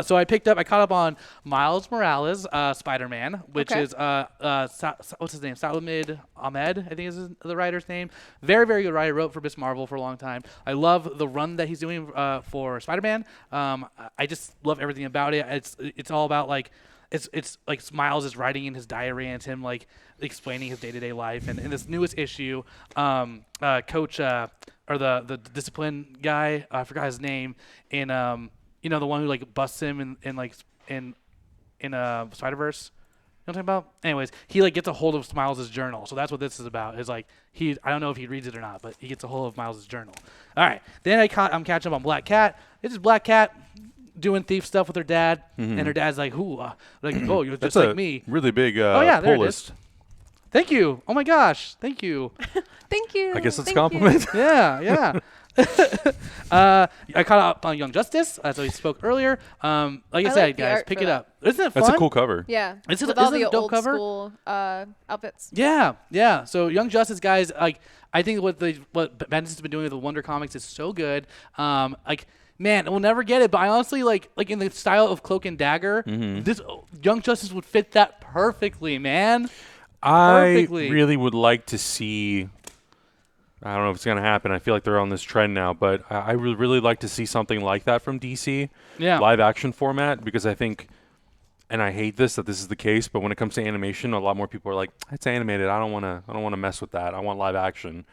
So I caught up on Miles Morales, Spider-Man, which Okay. is what's his name? Salamid Ahmed, I think is the writer's name. Very, very good writer. Wrote for Miss Marvel for a long time. I love the run that he's doing for Spider-Man. I just love everything about it. It's all about like. It's like Miles is writing in his diary and it's him like explaining his day-to-day life. And in this newest issue, Coach or the discipline guy, I forgot his name, in the one who like busts him in Spider-Verse. what I'm talking about? Anyways, he like gets a hold of Miles' journal. So that's what this is about. Is like I don't know if he reads it or not, but he gets a hold of Miles' journal. All right. Then I'm catching up on Black Cat. This is Black Cat doing thief stuff with her dad, and her dad's like, "Ooh, oh, you're just like me." Really big there pull it list. is. Thank you. Oh my gosh. Thank you. Thank you. I guess it's a Thank compliment. Yeah. I caught up on Young Justice, as I spoke earlier. Like I said, like the guys, art pick for it that. up. Isn't it fun? That's a cool cover. Yeah. Isn't With all it the a dope old cover? school outfits. Yeah. So Young Justice, guys, like I think what Bendis has been doing with the Wonder Comics is so good. Man, we'll never get it, but I honestly like in the style of Cloak and Dagger, this Young Justice would fit that perfectly, man. I really would like to see. I don't know if it's going to happen. I feel like they're on this trend now, but I would really like to see something like that from DC. Yeah. Live action format, because I think, and I hate that this is the case, but when it comes to animation, a lot more people are like, it's animated. I don't want to mess with that. I want live action.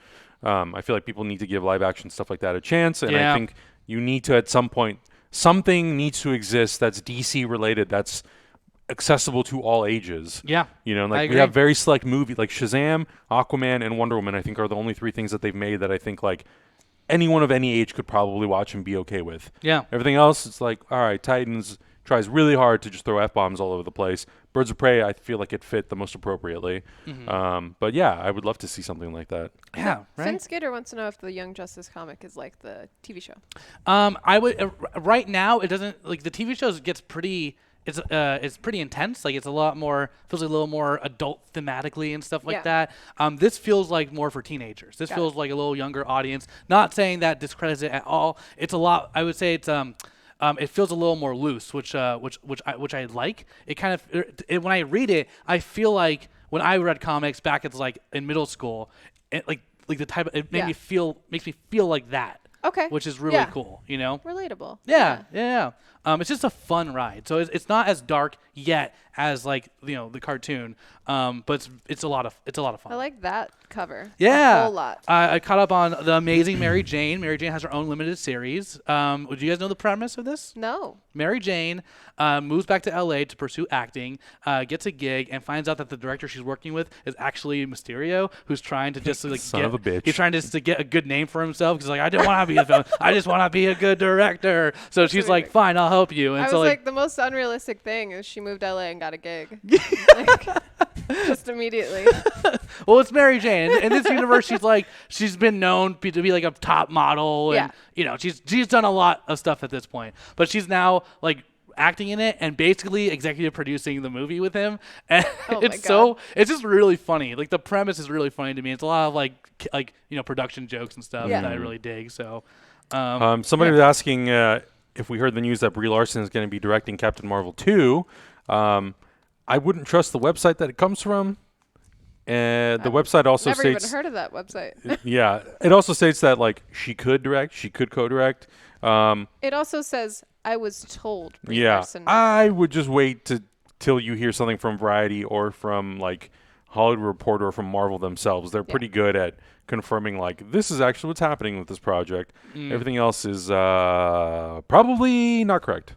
I feel like people need to give live action stuff like that a chance, and I think you need to, at some point, something needs to exist that's DC related, that's accessible to all ages. Yeah. You know, like we have very select movies like Shazam, Aquaman, and Wonder Woman, I think are the only 3 things that they've made that I think like anyone of any age could probably watch and be okay with. Yeah. Everything else, it's like, all right, Titans tries really hard to just throw F-bombs all over the place. Birds of Prey, I feel like it fit the most appropriately. But yeah, I would love to see something like that. Yeah, right. Finn Skater wants to know if the Young Justice comic is like the TV show. I would right now it doesn't like the TV shows gets pretty. It's pretty intense. Like it's a lot more, feels a little more adult thematically and stuff like that. This feels like more for teenagers. This feels like a little younger audience. Not saying that discredits it at all. It's a lot. I would say it's it feels a little more loose, which I like. It kind of when I read it, I feel like when I read comics back at like in middle school, like the type of, it makes me feel like that. Okay. Which is really cool, you know? Relatable. Yeah. It's just a fun ride. So it's not as dark yet as like, you know, the cartoon. But it's a lot of fun. I like that cover. Yeah. A whole lot. I caught up on The Amazing Mary Jane. Mary Jane has her own limited series. Would you guys know the premise of this? No. Mary Jane moves back to LA to pursue acting, gets a gig, and finds out that the director she's working with is actually Mysterio, who's trying to just like Son of a bitch. He's trying to get a good name for himself because like I didn't want to be a film. I just want to be a good director. So she's like, fine, I'll help you. And I so was like, the most unrealistic thing is she moved to LA and got a gig. Just immediately. Well, it's Mary Jane. In this universe, she's been known to be like a top model, and you know she's done a lot of stuff at this point. But she's now like acting in it and basically executive producing the movie with him. And it's just really funny. Like the premise is really funny to me. It's a lot of like you know production jokes and stuff that I really dig. So somebody was asking if we heard the news that Brie Larson is going to be directing Captain Marvel 2. I wouldn't trust the website that it comes from. And the website also never states... even heard of that website. Yeah. It also states that, like, she could direct, she could co-direct. It also says, I was told. I would just wait till you hear something from Variety or from, like, Hollywood Reporter or from Marvel themselves. They're pretty good at confirming, like, this is actually what's happening with this project. Everything else is probably not correct.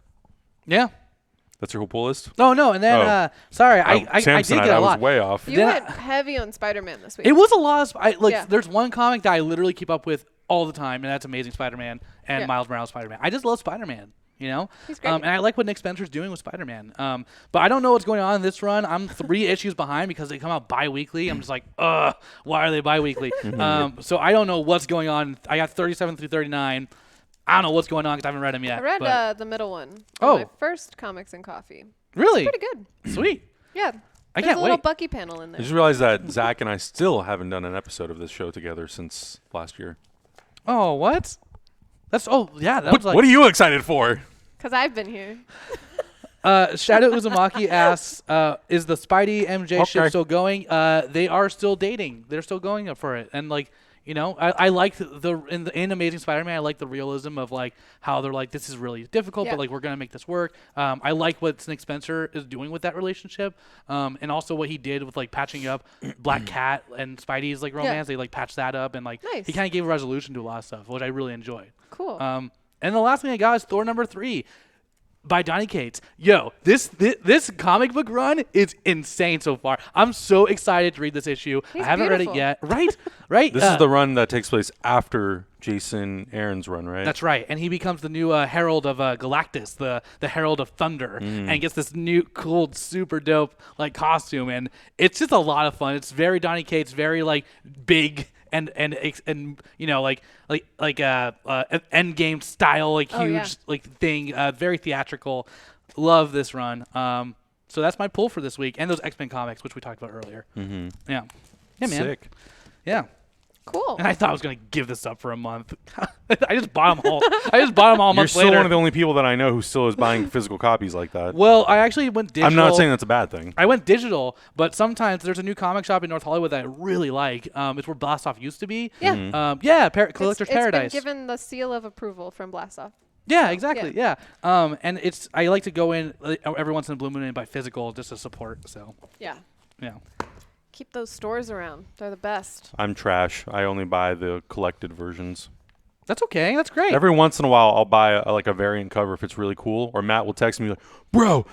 Yeah. That's your whole pull list? Oh, no. And then, sorry, I did get a lot. I was way off. You went heavy on Spider-Man this week. It was a lot of there's one comic that I literally keep up with all the time, and that's Amazing Spider-Man and Miles Morales Spider-Man. I just love Spider-Man, you know? He's great. And I like what Nick Spencer's doing with Spider-Man. But I don't know what's going on in this run. I'm 3 issues behind because they come out bi-weekly. I'm just like, why are they bi-weekly? So I don't know what's going on. I got 37 through 39. I don't know what's going on because I haven't read them yet. I read the middle one. My first Comics and Coffee. Really? It's pretty good. Sweet. Yeah. I There's can't a little wait. Bucky panel in I there. just realized that Zach and I still haven't done an episode of this show together since last year. Oh, what? That was like... What are you excited for? Because I've been here. Shadow Uzumaki asks, is the Spidey MJ ship still going? They are still dating. They're still going for it. And like, you know, I like in Amazing Spider-Man, I like the realism of like how they're like, this is really difficult, but like we're gonna make this work. I like what Nick Spencer is doing with that relationship, and also what he did with like patching up Black Cat and Spidey's like romance. They like patched that up and like he kind of gave a resolution to a lot of stuff, which I really enjoyed. Cool. And the last thing I got is Thor #3. by Donny Cates. Yo, this comic book run is insane so far. I'm so excited to read this issue. He's I haven't read it beautiful. yet. Right? This is the run that takes place after Jason Aaron's run, right? That's right. And he becomes the new Herald of Galactus, the Herald of Thunder, and gets this new cool, super dope like costume. And it's just a lot of fun. It's very Donny Cates, very like big and you know like end game style, like huge like thing, very theatrical. Love this run. So that's my pull for this week, and those X-Men comics, which we talked about earlier. Mm-hmm. Yeah, man. Sick. Yeah. Cool. And I thought I was gonna give this up for a month. I just bought them all. A month You're still later. one of the only people that I know who still is buying physical copies like that. Well, I actually went digital. I'm not saying that's a bad thing. I went digital, but sometimes there's a new comic shop in North Hollywood that I really like. It's where Blast Off used to be. Yeah. Collector's Paradise. It's been given the seal of approval from Blast Off. Yeah, exactly. Yeah. And I like to go in every once in a blue moon and buy physical just to support. So. Yeah. Yeah. Keep those stores around. They're the best. I'm trash. I only buy the collected versions. That's okay. That's great. Every once in a while, I'll buy a variant cover if it's really cool. Or Matt will text me like, bro,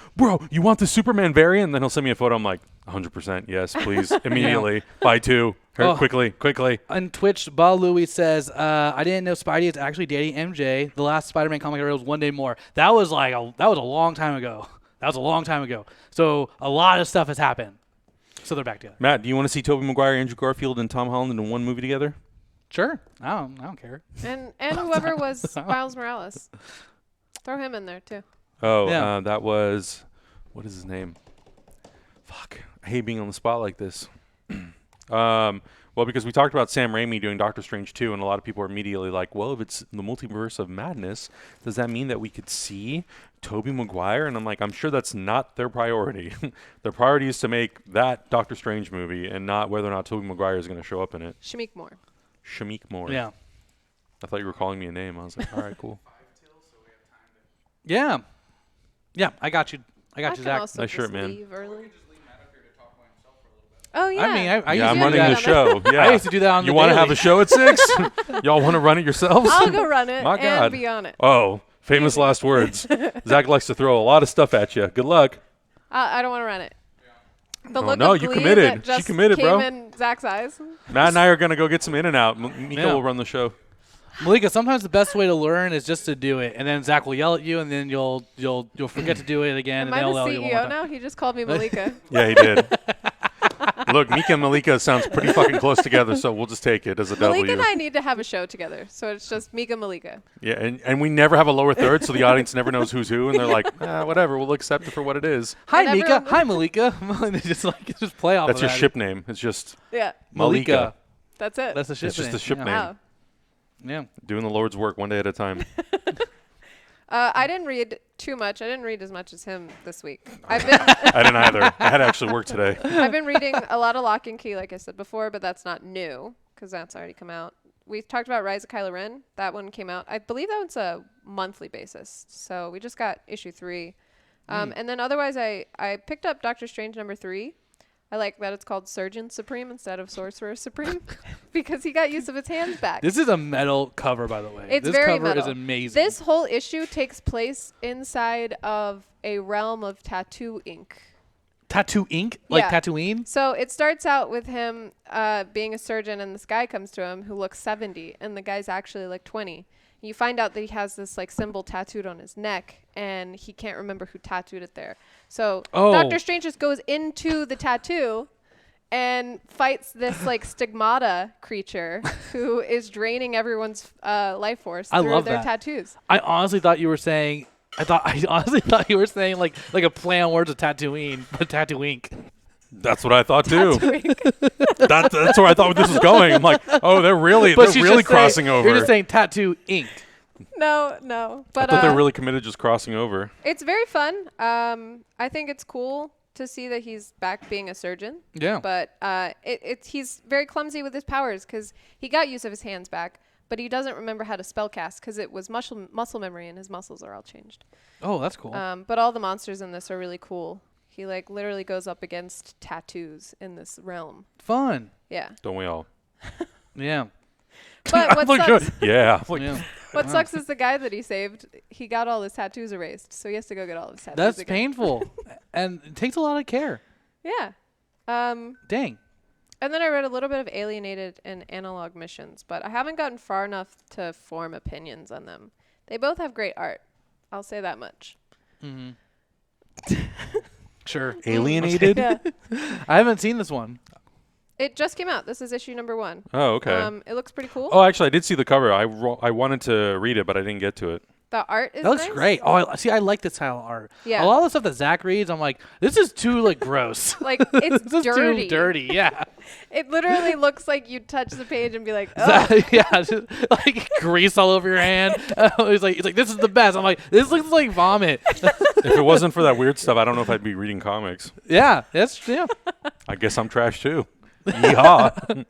you want the Superman variant? And then he'll send me a photo. I'm like, 100%, yes, please, immediately. Buy two. Quickly. On Twitch, Ba Louie says, I didn't know Spidey is actually dating MJ. The last Spider-Man comic I read was One Day More. That was a long time ago. So a lot of stuff has happened. So they're back together. Matt, do you want to see Tobey Maguire, Andrew Garfield, and Tom Holland in one movie together? Sure. I don't care. And whoever was Miles Morales. Throw him in there, too. Oh, Yeah. That was, what is his name? Fuck. I hate being on the spot like this. Well, because we talked about Sam Raimi doing Doctor Strange 2, and a lot of people are immediately like, well, if it's the multiverse of madness, does that mean that we could see Tobey Maguire? And I'm like, I'm sure that's not their priority. Their priority is to make that Doctor Strange movie and not whether or not Tobey Maguire is going to show up in it. Shamik Moore. Yeah. I thought you were calling me a name. I was like, all right, cool. Yeah. Yeah, I got you. I got I you, can Zach. also Nice just shirt, man. leave early. Oh, yeah. I mean, I used I'm to do running that. the show. Yeah. I used to do that on You the want to daily. have a show at 6? Y'all want to run it yourselves? I'll go run it My God. and be on it. Oh, famous last words. Zach likes to throw a lot of stuff at you. Good luck. I don't want to run it. The Oh, look no, of you glee committed. that She just committed, came bro. in Zach's eyes. Matt and I are going to go get some In-N-Out. Mika Yeah. will run the show. Malika, sometimes the best way to learn is just to do it, and then Zach will yell at you, and then you'll forget to do it again, Am and I then the he'll yell at you one more CEO time. now? He just called me Malika. Yeah, he did. Look, Mika and Malika sounds pretty fucking close together, so we'll just take it as a Malika W. and I need to have a show together, so it's just Mika Malika. Yeah, and we never have a lower third, so the audience never knows who's who, and they're like, whatever, we'll accept it for what it is. Hi, And Mika. everyone- Hi, Malika. They just play off That's of your that. ship name. It's just Yeah, Malika. that's it. That's the ship It's just name. a ship name. Wow. Yeah. Doing the Lord's work one day at a time. I didn't read too much. I didn't read as much as him this week. I've been I didn't either. I had to actually work today. I've been reading a lot of Lock and Key, like I said before, but that's not new because that's already come out. We talked about Rise of Kylo Ren. That one came out. I believe that one's a monthly basis. So we just got issue 3. And then otherwise, I picked up Doctor Strange number 3. I like that it's called Surgeon Supreme instead of Sorcerer Supreme because he got use of his hands back. This is a metal cover, by the way. It's this very cover metal. is amazing. This whole issue takes place inside of a realm of tattoo ink. Tattoo ink? Like Yeah. Tatooine? So it starts out with him being a surgeon, and this guy comes to him who looks 70, and the guy's actually like 20. You find out that he has this like symbol tattooed on his neck, and he can't remember who tattooed it there. So Doctor Strange just goes into the tattoo and fights this like stigmata creature who is draining everyone's life force I through love their that. tattoos. I honestly thought you were saying like a play on words of Tatooine, but Tattoo Ink. That's what I thought too. Tattoo ink. That's where I thought this was going. I'm like, oh, they're really crossing over. You're just saying Tattoo Ink. No. I But thought they're really committed just crossing over. it's very fun. I think it's cool to see that he's back being a surgeon. Yeah. But he's very clumsy with his powers because he got use of his hands back, but he doesn't remember how to spellcast because it was muscle memory and his muscles are all changed. Oh, that's cool. But all the monsters in this are really cool. He like literally goes up against tattoos in this realm. Fun. Yeah. Don't we all? Yeah. But what sucks, Yeah. Yeah. What sucks is the guy that he saved. He got all his tattoos erased, so he has to go get all his tattoos. That's again. painful, and it takes a lot of care. Yeah. Dang. And then I read a little bit of Alienated and Analog Missions, but I haven't gotten far enough to form opinions on them. They both have great art. I'll say that much. Sure. Alienated? Yeah. I haven't seen this one. It just came out. This is issue number 1. Oh, okay. It looks pretty cool. Oh, actually, I did see the cover. I wanted to read it, but I didn't get to it. The art is That looks nice. great. Oh, I like this style of art. Yeah. A lot of the stuff that Zach reads, I'm like, this is too like gross. Like, it's This is dirty. too dirty. Yeah. It literally looks like you'd touch the page and be like, oh. Yeah, just, like grease all over your hand. He's like, this is the best. I'm like, this looks like vomit. If it wasn't for that weird stuff, I don't know if I'd be reading comics. Yeah, that's I guess I'm trash too. Yeehaw.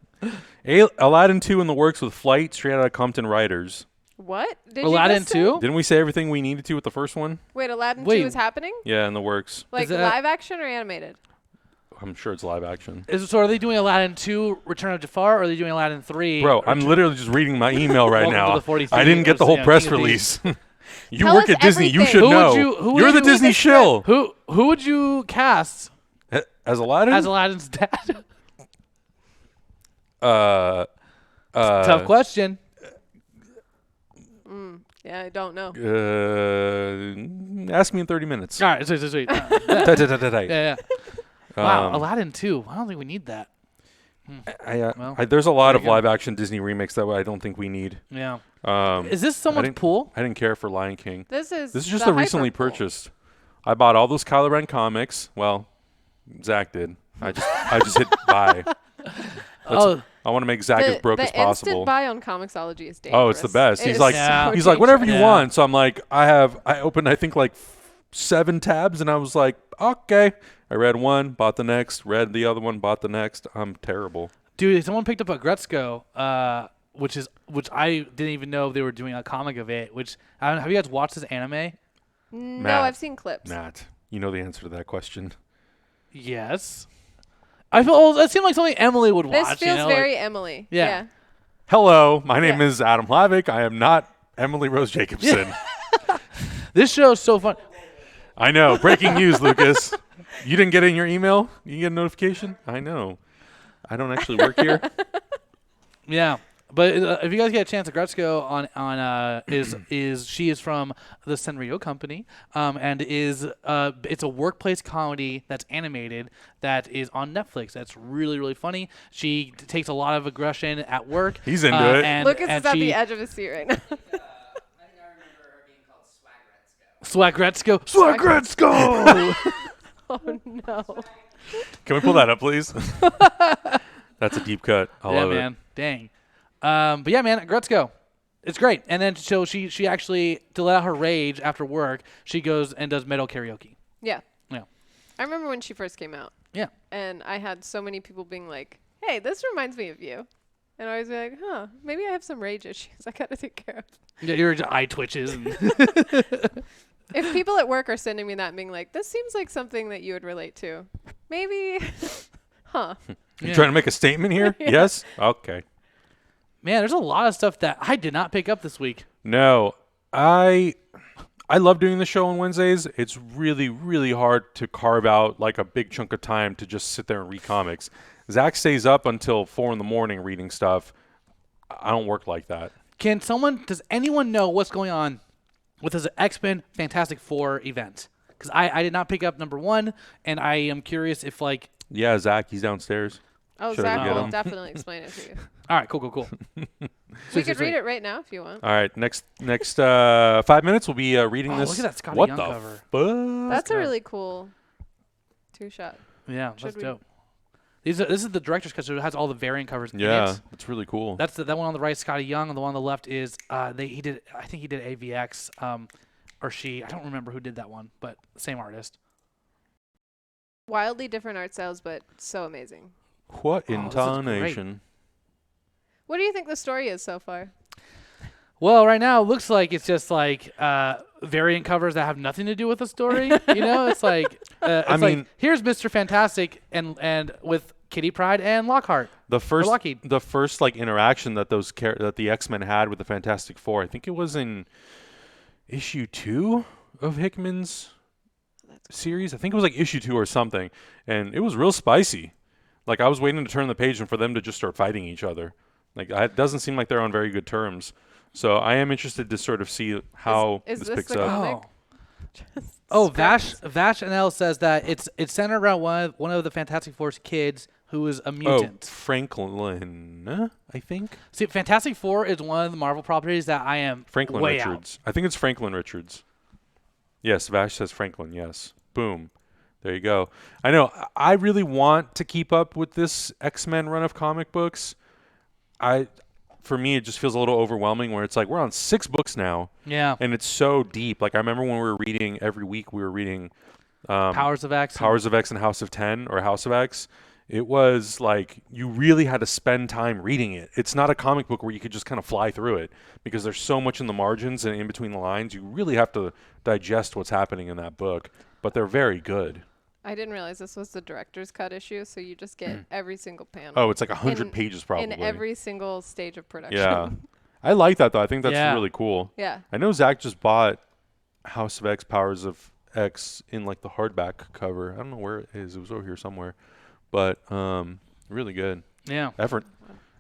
Aladdin 2 in the works with Flight, straight out of Compton Writers. What? Did Aladdin you just say? 2? Didn't we say everything we needed to with the first one? Wait, Aladdin Wait. 2 is happening? Yeah, in the works. Like that- live action or animated? I'm sure it's live action. So are they doing Aladdin 2 Return of Jafar, or are they doing Aladdin 3? Bro, I'm literally just reading my email right Welcome to now. the 43 I didn't get the of, whole you know, press King of release. You Tell work us at Disney. You everything. should Who know. would you- You're the would you Disney pick shill. Who would you cast As Aladdin? as Aladdin's dad? Tough question. Yeah, I don't know. Ask me in 30 minutes. All right, sweet. Yeah, Yeah. yeah. Wow, Aladdin 2. I don't think we need that. Well, There's a lot there of you go. live-action Disney remakes that I don't think we need. Yeah. Um, Is this someone's didn't- pool? I didn't care for Lion King. This is just the a recently hyperpool. purchased. I bought all those Kylo Ren comics. Well, Zach did. I just hit buy. Oh, I want to make Zach as broke as The possible. instant buy on Comixology is dangerous. Oh, it's the best. It He's is like, Yeah. so he's like, whatever you Yeah. want. So I'm like, I opened, I think like 7 tabs, and I was like, okay. I read one, bought the next, read the other one, bought the next. I'm terrible. dude, someone picked up Aggretsuko, which I didn't even know they were doing a comic of it. Which I don't know, have you guys watched this anime? No, Matt. I've seen clips. Matt, you know the answer to that question. Yes. I feel that seemed like something Emily would This watch. feels you know, very like, Emily. Yeah. Yeah. Hello, my name Yeah. is Adam Hlavik. I am not Emily Rose Jacobson. this show is so fun. I know. Breaking news, Lucas. You didn't get it in your email? You didn't get a notification? I know. I don't actually work here. Yeah. But if you guys get a chance, Aggretsuko on she is from the Senryo company, and is it's a workplace comedy that's animated that is on Netflix. That's really really funny. She takes a lot of aggression at work. He's into it. And, Lucas and is at she, the edge of his seat right now. Swaggretsuko. Swaggretsuko. Oh no. Can we pull that up, please? That's a deep cut. I Yeah, love man. it. Dang. But yeah, man, Aggretsuko. It's great. And then so she actually, to let out her rage after work, she goes and does metal karaoke. Yeah. Yeah. I remember when she first came out, Yeah. and I had so many people being like, "Hey, this reminds me of you," and I was like, "Huh, maybe I have some rage issues I gotta take care of." Yeah, your eye twitches. And If people at work are sending me that and being like, "This seems like something that you would relate to," maybe, huh? You Yeah. trying to make a statement here? Yeah. Yes? Okay. Man, there's a lot of stuff that I did not pick up this week. No. I love doing the show on Wednesdays. It's really, really hard to carve out like a big chunk of time to just sit there and read comics. Zach stays up until 4 a.m. reading stuff. I don't work like that. Does anyone know what's going on with this X-Men Fantastic Four event? Because I did not pick up number 1, and I am curious if like, Yeah, Zach, he's downstairs. Oh, Should I Zach get will him? definitely explain it to you. all right, cool. We could read it right now if you want. All right, next 5 minutes we'll be reading Oh, this. look at that Scotty what Young the cover. fuck? That's a go. really cool 2-shot. Yeah, Should that's we- dope. This is the director's cut, so it has all the variant covers in Yeah, it. it's really cool. That's that one on the right, Scotty Young, and the one on the left is I think he did AVX, or she. I don't remember who did that one, but same artist. Wildly different art styles, but so amazing. What Oh, this is intonation? What do you think the story is so far? Well, right now it looks like it's just like variant covers that have nothing to do with the story. You know, it's like I mean- like, here's Mr. Fantastic and with Kitty Pryde and Lockhart. The first Lockheed. like interaction that that the X-Men had with the Fantastic Four, I think it was in issue 2 of Hickman's series. I think it was like issue 2 or something, and it was real spicy. Like I was waiting to turn the page and for them to just start fighting each other. Like it doesn't seem like they're on very good terms. So I am interested to sort of see how is this this picks the up. comic? Vash and L says that it's centered around one of the Fantastic Four's kids who is a mutant. Franklin, I think. See, Fantastic Four is one of the Marvel properties that I am Franklin way Richards. I think it's Franklin Richards. Yes, Vash says Franklin. Yes. Boom. There you go. I know. I really want to keep up with this X-Men run of comic books. For me, it just feels a little overwhelming where it's like we're on 6 books now. Yeah. And it's so deep. Like I remember when we were reading every week, we were reading Powers of X. Powers of X and House of 10 or House of X. It was like you really had to spend time reading it. It's not a comic book where you could just kind of fly through it because there's so much in the margins and in between the lines. You really have to digest what's happening in that book. But they're very good. I didn't realize this was the director's cut issue, so you just get every single panel. Oh, it's like 100 pages probably. In every single stage of production. Yeah. I like that, though. I think that's really cool. Yeah. I know Zach just bought House of X, Powers of X in like the hardback cover. I don't know where it is. It was over here somewhere. But really good. Yeah. Effort.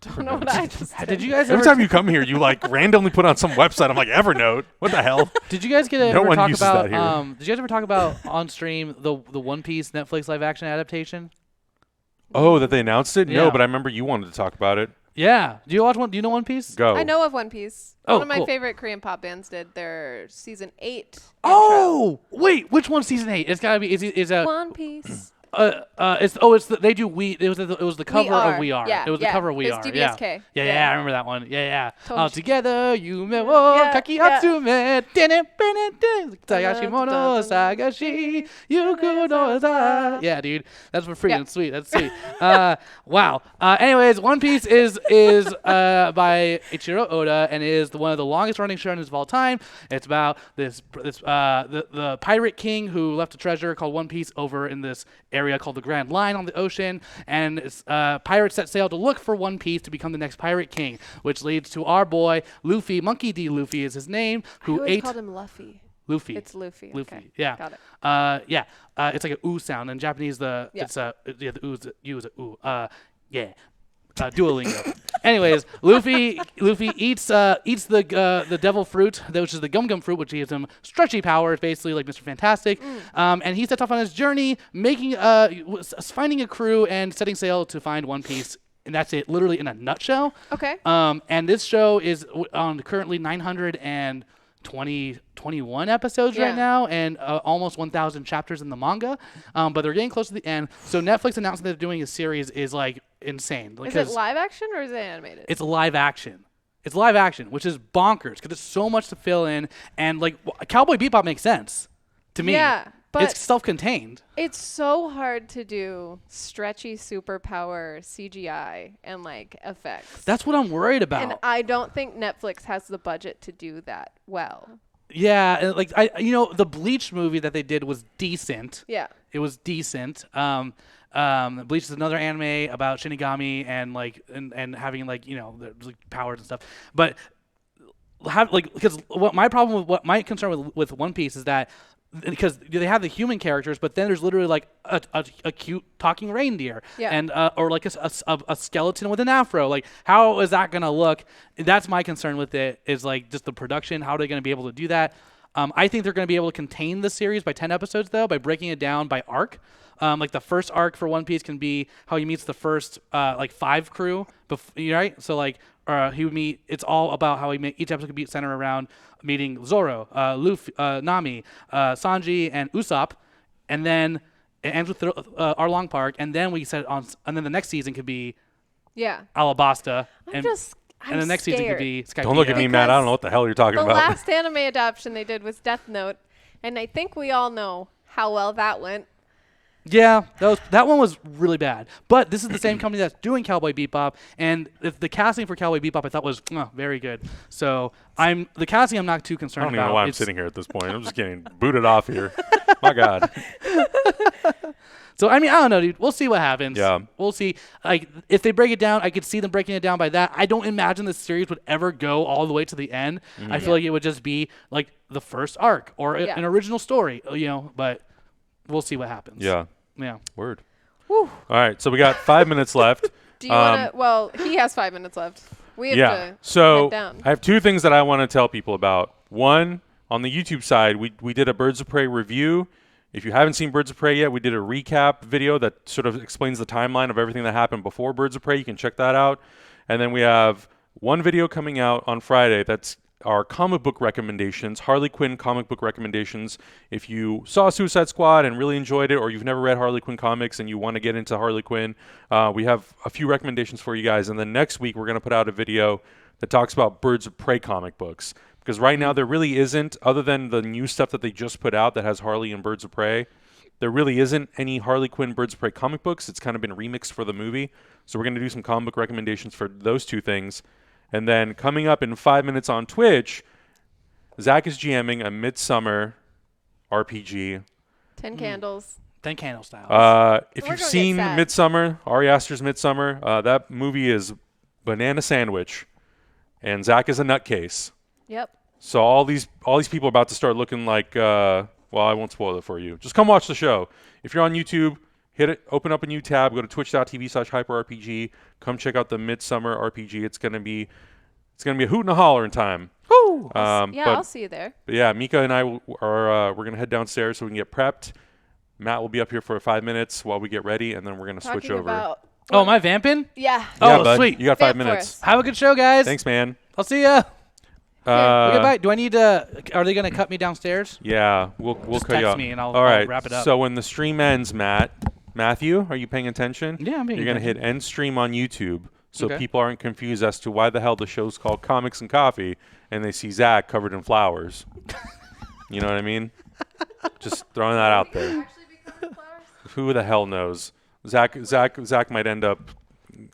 Don't know what I just Did you guys Every ever time you come here, you like randomly put on some website. I'm like, Evernote? What the hell? Did you guys No one talk uses about that here. did you guys ever talk about on stream the One Piece Netflix live action adaptation? Oh, that they announced it? Yeah. No, but I remember you wanted to talk about it. Yeah. Do you know One Piece? Go. I know of One Piece. Oh, One of my cool. favorite Korean pop bands did their season 8. Oh, wait, which one's season 8? It's gotta be is a One Piece. they do it was the cover of We Are. Yeah, It was the cover of We it was Are. DBSK. Yeah, I remember that one. Yeah. Totally. Together yume wo Yeah, kaki hatsume Tagashi mono sagashi yuku no za. Yeah, dude. That's freaking sweet. That's sweet. Wow. Anyways, One Piece is by Ichiro Oda and is one of the longest running shonens of all time. It's about the pirate king who left a treasure called One Piece over in this area called the Grand Line on the ocean, and pirates set sail to look for One Piece to become the next pirate king, which leads to our boy Luffy. Monkey D. Luffy is his name. Who I ate called him Luffy. Luffy? It's Luffy. Luffy. Okay. Yeah. Got it. It's like an ooh sound in Japanese. The ooh is a ooh. Duolingo. Anyways, Luffy eats the devil fruit, which is the gum fruit, which gives him stretchy powers, basically like Mr. Fantastic. And he sets off on his journey, finding a crew and setting sail to find One Piece. And that's it, literally in a nutshell. Okay. And this show is on currently 921 episodes right now, and almost 1,000 chapters in the manga. But they're getting close to the end. So Netflix announcing that they're doing a series is like insane. Is it live action or is it animated? It's live action. It's live action, which is bonkers because there's so much to fill in. And like Cowboy Bebop makes sense to me. Yeah, but it's self-contained. It's so hard to do stretchy superpower CGI and like effects. That's what I'm worried about. And I don't think Netflix has the budget to do that well. Yeah, and like the Bleach movie that they did was decent. Yeah. It was decent. Bleach is another anime about Shinigami and having powers and stuff. But because my concern with One Piece is that because they have the human characters, but then there's literally like a cute talking reindeer, and or like a skeleton with an afro. Like, how is that gonna look? That's my concern with it. Is like just the production. How are they gonna be able to do that? I think they're gonna be able to contain the series by 10 episodes though, by breaking it down by arc. Like the first arc for One Piece can be how he meets the first 5 crew, right? So like he would meet. It's all about how each episode could be centered around meeting Zoro, Luffy, Nami, Sanji, and Usopp, and then it ends with Arlong Park, and then we set on, and then the next season could be Alabasta, and the next season could be Skypiea. Don't look at me, Matt. I don't know what the hell you're talking about. The last anime adaptation they did was Death Note, and I think we all know how well that went. Yeah, that one was really bad. But this is the same company that's doing Cowboy Bebop, and the casting for Cowboy Bebop I thought was very good. So the casting I'm not too I concerned don't about. even know why I'm sitting here at this point. I'm just getting booted off here. My God. So I don't know, dude. We'll see what happens. Yeah. We'll see. Like if they break it down, I could see them breaking it down by that. I don't imagine the series would ever go all the way to the end. I feel like it would just be like the first arc or an original story, but we'll see what happens. Yeah. Yeah. Word. Whew. All right, so we got 5 minutes left. Do you want to? Well, he has 5 minutes left. We have to so head down. I have two things that I want to tell people about. One, on the YouTube side, we did a Birds of Prey review. If you haven't seen Birds of Prey yet, we did a recap video that sort of explains the timeline of everything that happened before Birds of Prey. You can check that out. And then we have one video coming out on Friday that's our comic book recommendations, Harley Quinn comic book recommendations. If you saw Suicide Squad and really enjoyed it, or you've never read Harley Quinn comics and you want to get into Harley Quinn, we have a few recommendations for you guys. And then next week, we're going to put out a video that talks about Birds of Prey comic books. Because right now, there really isn't, other than the new stuff that they just put out that has Harley and Birds of Prey, there really isn't any Harley Quinn Birds of Prey comic books. It's kind of been remixed for the movie. So we're going to do some comic book recommendations for those two things. And then coming up in 5 minutes on Twitch, Zach is GMing a Midsummer RPG. 10 candles. 10 candle style. If We're you've gonna seen get sad. Midsummer, Ari Aster's Midsummer, that movie is banana sandwich, and Zach is a nutcase. Yep. So all these people are about to start looking like. Well, I won't spoil it for you. Just come watch the show. If you're on YouTube, hit it. Open up a new tab. Go to twitch.tv/hyperrpg. Come check out the Midsummer RPG. It's gonna be a hoot and a holler in time. Woo! I'll see you there. But yeah, Mika and I are we're gonna head downstairs so we can get prepped. Matt will be up here for 5 minutes while we get ready, and then we're gonna switch over. Am I vamping? Yeah. Oh, bud, sweet. You got 5 Vamp for minutes. us. Have a good show, guys. Thanks, man. I'll see ya. Okay, bye. Do I need to? Are they gonna cut me downstairs? Yeah, we'll Just cut you text off. me and I'll All right, wrap it up. So when the stream ends, Matthew, are you paying attention? Yeah, I'm paying You're gonna hit attention. end stream on YouTube, so Okay. people aren't confused as to why the hell the show's called Comics and Coffee, and they see Zach covered in flowers. You know what I mean? Just throwing that out there. Actually becoming flowers? Who the hell knows? Zach might end up.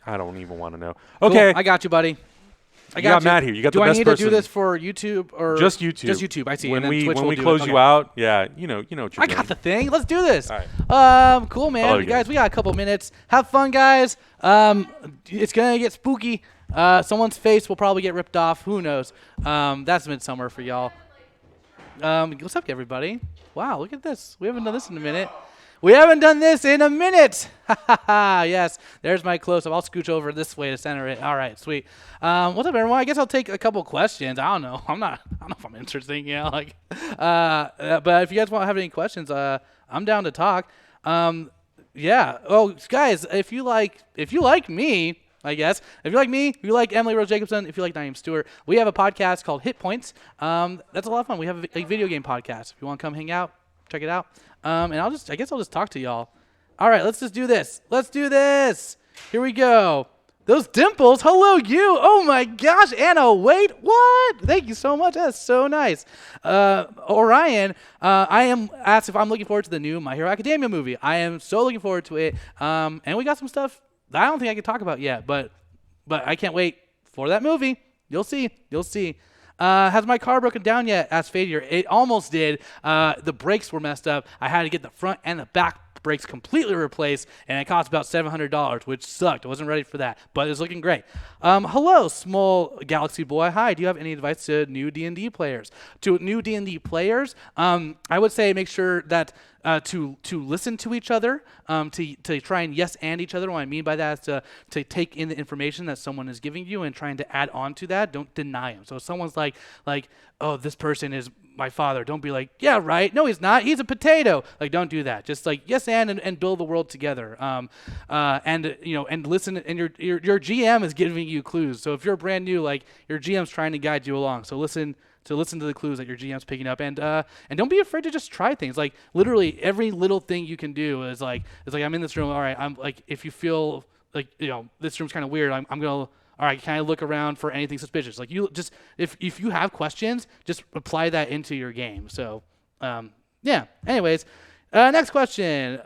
I don't even want to know. Okay, Cool. I got you, buddy. you got Matt here. You got do the best I need person. to do this for YouTube or Just YouTube. Just YouTube. I see. When and then Twitch when will we do close it. you Okay. out, yeah, you know what you're I doing. got the thing. Let's do this. All right. Cool, man. love You you guys, guys. we got a couple minutes. Have fun, guys. It's gonna get spooky. Someone's face will probably get ripped off. Who knows? That's Midsummer for y'all. What's up, everybody? Wow, look at this. We haven't done this in a minute. Yes, there's my close-up. I'll scooch over this way to center it. All right, sweet. What's up, everyone? I guess I'll take a couple questions. I don't know. I don't know if I'm interesting, but if you guys want to have any questions, I'm down to talk. Yeah. Oh, guys, if you like me, I guess. If you like me, if you like Emily Rose Jacobson, if you like Naeem Stewart, we have a podcast called Hit Points. That's a lot of fun. We have a video game podcast. If you want to come hang out, check it out. And I guess I'll just talk to y'all. All right, let's just do this. Let's do this. Here we go. Those dimples. Hello, you. Oh my gosh, Anna. Wait, what? Thank you so much. That's so nice. Orion, I am asked if I'm looking forward to the new My Hero Academia movie. I am so looking forward to it. And we got some stuff that I don't think I can talk about yet, but I can't wait for that movie. You'll see. Has my car broken down yet? Asked Fader. It almost did. The brakes were messed up. I had to get the front and the back brakes completely replaced, and it cost about $700, which sucked. I wasn't ready for that, but it's looking great. Hello, small galaxy boy. Hi. Do you have any advice to new D&D players? To new D&D players, I would say make sure that to listen to each other, to try and yes and each other. What I mean by that is to take in the information that someone is giving you and trying to add on to that. Don't deny them. So if someone's like, oh, this person is my father, don't be like, yeah, right. No, he's not. He's a potato. Like, don't do that. Just like yes and build the world together. And listen. And your GM is giving you clues. So if you're brand new, like your GM's trying to guide you along. So listen to the clues that your GM's picking up, and don't be afraid to just try things. Like literally every little thing you can do is like I'm in this room. All right, I'm like, if you feel like this room's kind of weird, I'm gonna. All right, can I look around for anything suspicious? Like you just if you have questions, just apply that into your game. So yeah. Anyways, Next question.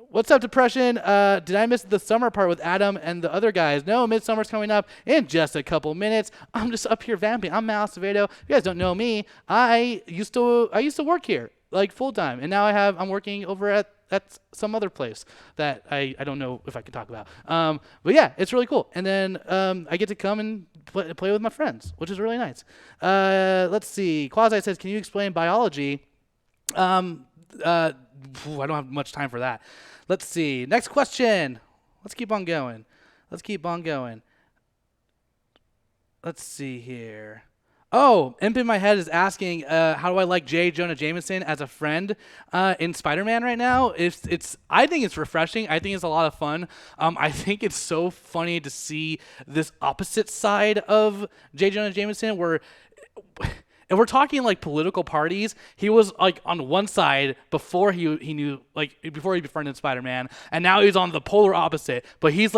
What's up, Depression? Did I miss the summer part with Adam and the other guys? No, Midsummer's coming up in just a couple minutes. I'm just up here vamping. I'm Acevedo. If you guys don't know me, I used to work here like full time, and now I'm working over at some other place that I don't know if I can talk about. But yeah, it's really cool. And then I get to come and play with my friends, which is really nice. Let's see. Quasi says, can you explain biology? I don't have much time for that. Let's see. Next question. Let's keep on going. Let's see here. Oh, Imp in my head is asking, how do I like J. Jonah Jameson as a friend in Spider-Man right now? I think it's refreshing. I think it's a lot of fun. I think it's so funny to see this opposite side of J. Jonah Jameson where... If we're talking like political parties, he was like on one side before he befriended Spider-Man, and now he's on the polar opposite. But he's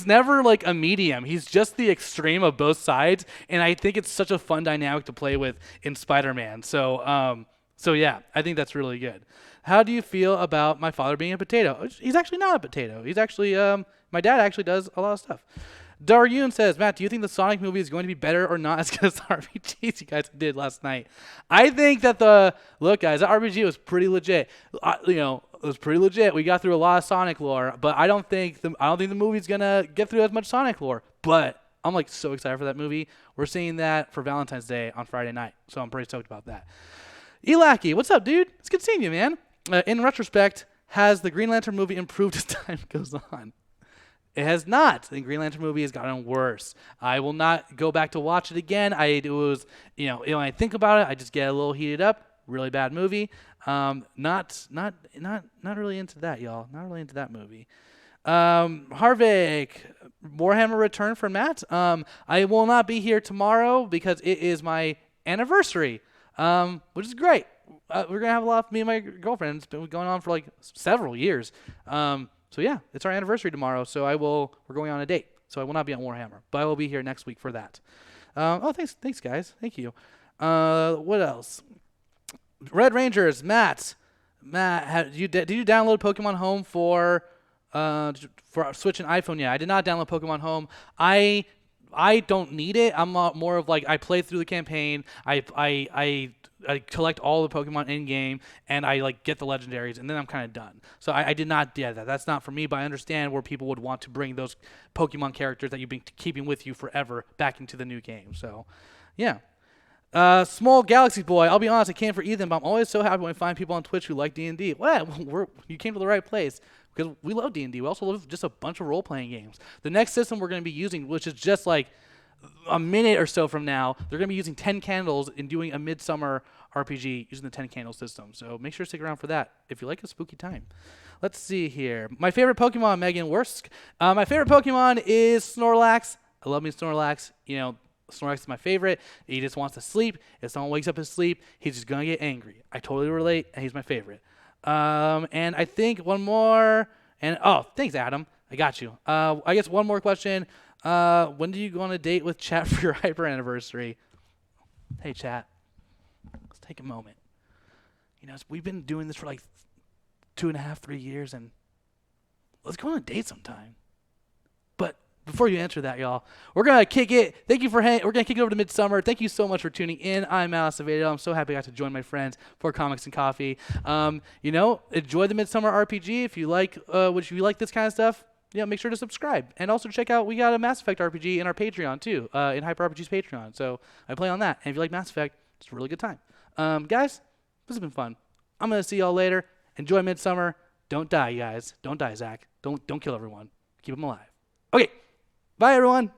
never like a medium. He's just the extreme of both sides, and I think it's such a fun dynamic to play with in Spider-Man. So yeah, I think that's really good. How do you feel about my father being a potato? He's actually not a potato. He's actually my dad actually does a lot of stuff. Daryun says, Matt, do you think the Sonic movie is going to be better or not as good as the RPGs you guys did last night? I think that look, guys, the RPG was pretty legit. It was pretty legit. We got through a lot of Sonic lore, but I don't think the movie's gonna get through as much Sonic lore. But I'm like so excited for that movie. We're seeing that for Valentine's Day on Friday night, so I'm pretty stoked about that. Elaki, what's up, dude? It's good seeing you, man. In retrospect, has the Green Lantern movie improved as time goes on? It has not. The Green Lantern movie has gotten worse. I will not go back to watch it again. When I think about it, I just get a little heated up. Really bad movie. Not really into that, y'all. Not really into that movie. Harvick, Warhammer Return for Matt. I will not be here tomorrow because it is my anniversary, which is great. We're gonna have a lot. Me and my girlfriend. It's been going on for like several years. So yeah, it's our anniversary tomorrow. So we're going on a date. So I will not be on Warhammer, but I will be here next week for that. Thanks guys. Thank you. What else? Red Rangers, Matt, did you download Pokemon Home for Switch and iPhone? Yeah, I did not download Pokemon Home. I don't need it. I'm more of like I play through the campaign. I collect all the Pokemon in game, and I like get the legendaries, and then I'm kind of done. So I did not do that. That's not for me. But I understand where people would want to bring those Pokemon characters that you've been keeping with you forever back into the new game. So, yeah. Small Galaxy Boy. I'll be honest, I came for Ethan, but I'm always so happy when I find people on Twitch who like D&D. Well, you came to the right place because we love D&D. We also love just a bunch of role-playing games. The next system we're going to be using, which is just like a minute or so from now, they're going to be using 10 Candles and doing a Midsummer RPG using the 10 Candle system. So make sure to stick around for that if you like a spooky time. Let's see here. My favorite Pokemon, Megan Worsk. My favorite Pokemon is Snorlax. I love me Snorlax. Snorlax is my favorite. He just wants to sleep. If someone wakes up in sleep, he's just going to get angry. I totally relate, and he's my favorite. And I think one more. And thanks, Adam. I got you. I guess one more question. When do you go on a date with chat for your hyper anniversary? Hey, chat. Let's take a moment. We've been doing this for like 2.5, 3 years, and let's go on a date sometime. But before you answer that, y'all, we're gonna kick it. Thank you for We're gonna kick it over to Midsummer. Thank you so much for tuning in. I'm Acevedo. I'm so happy I got to join my friends for Comics and Coffee. Enjoy the Midsummer RPG. If you like, this kind of stuff, make sure to subscribe. And also check out, we got a Mass Effect RPG in our Patreon too, in Hyper RPG's Patreon. So I play on that. And if you like Mass Effect, it's a really good time. Guys, this has been fun. I'm going to see y'all later. Enjoy Midsummer. Don't die, guys. Don't die, Zach. Don't kill everyone. Keep them alive. Okay. Bye, everyone.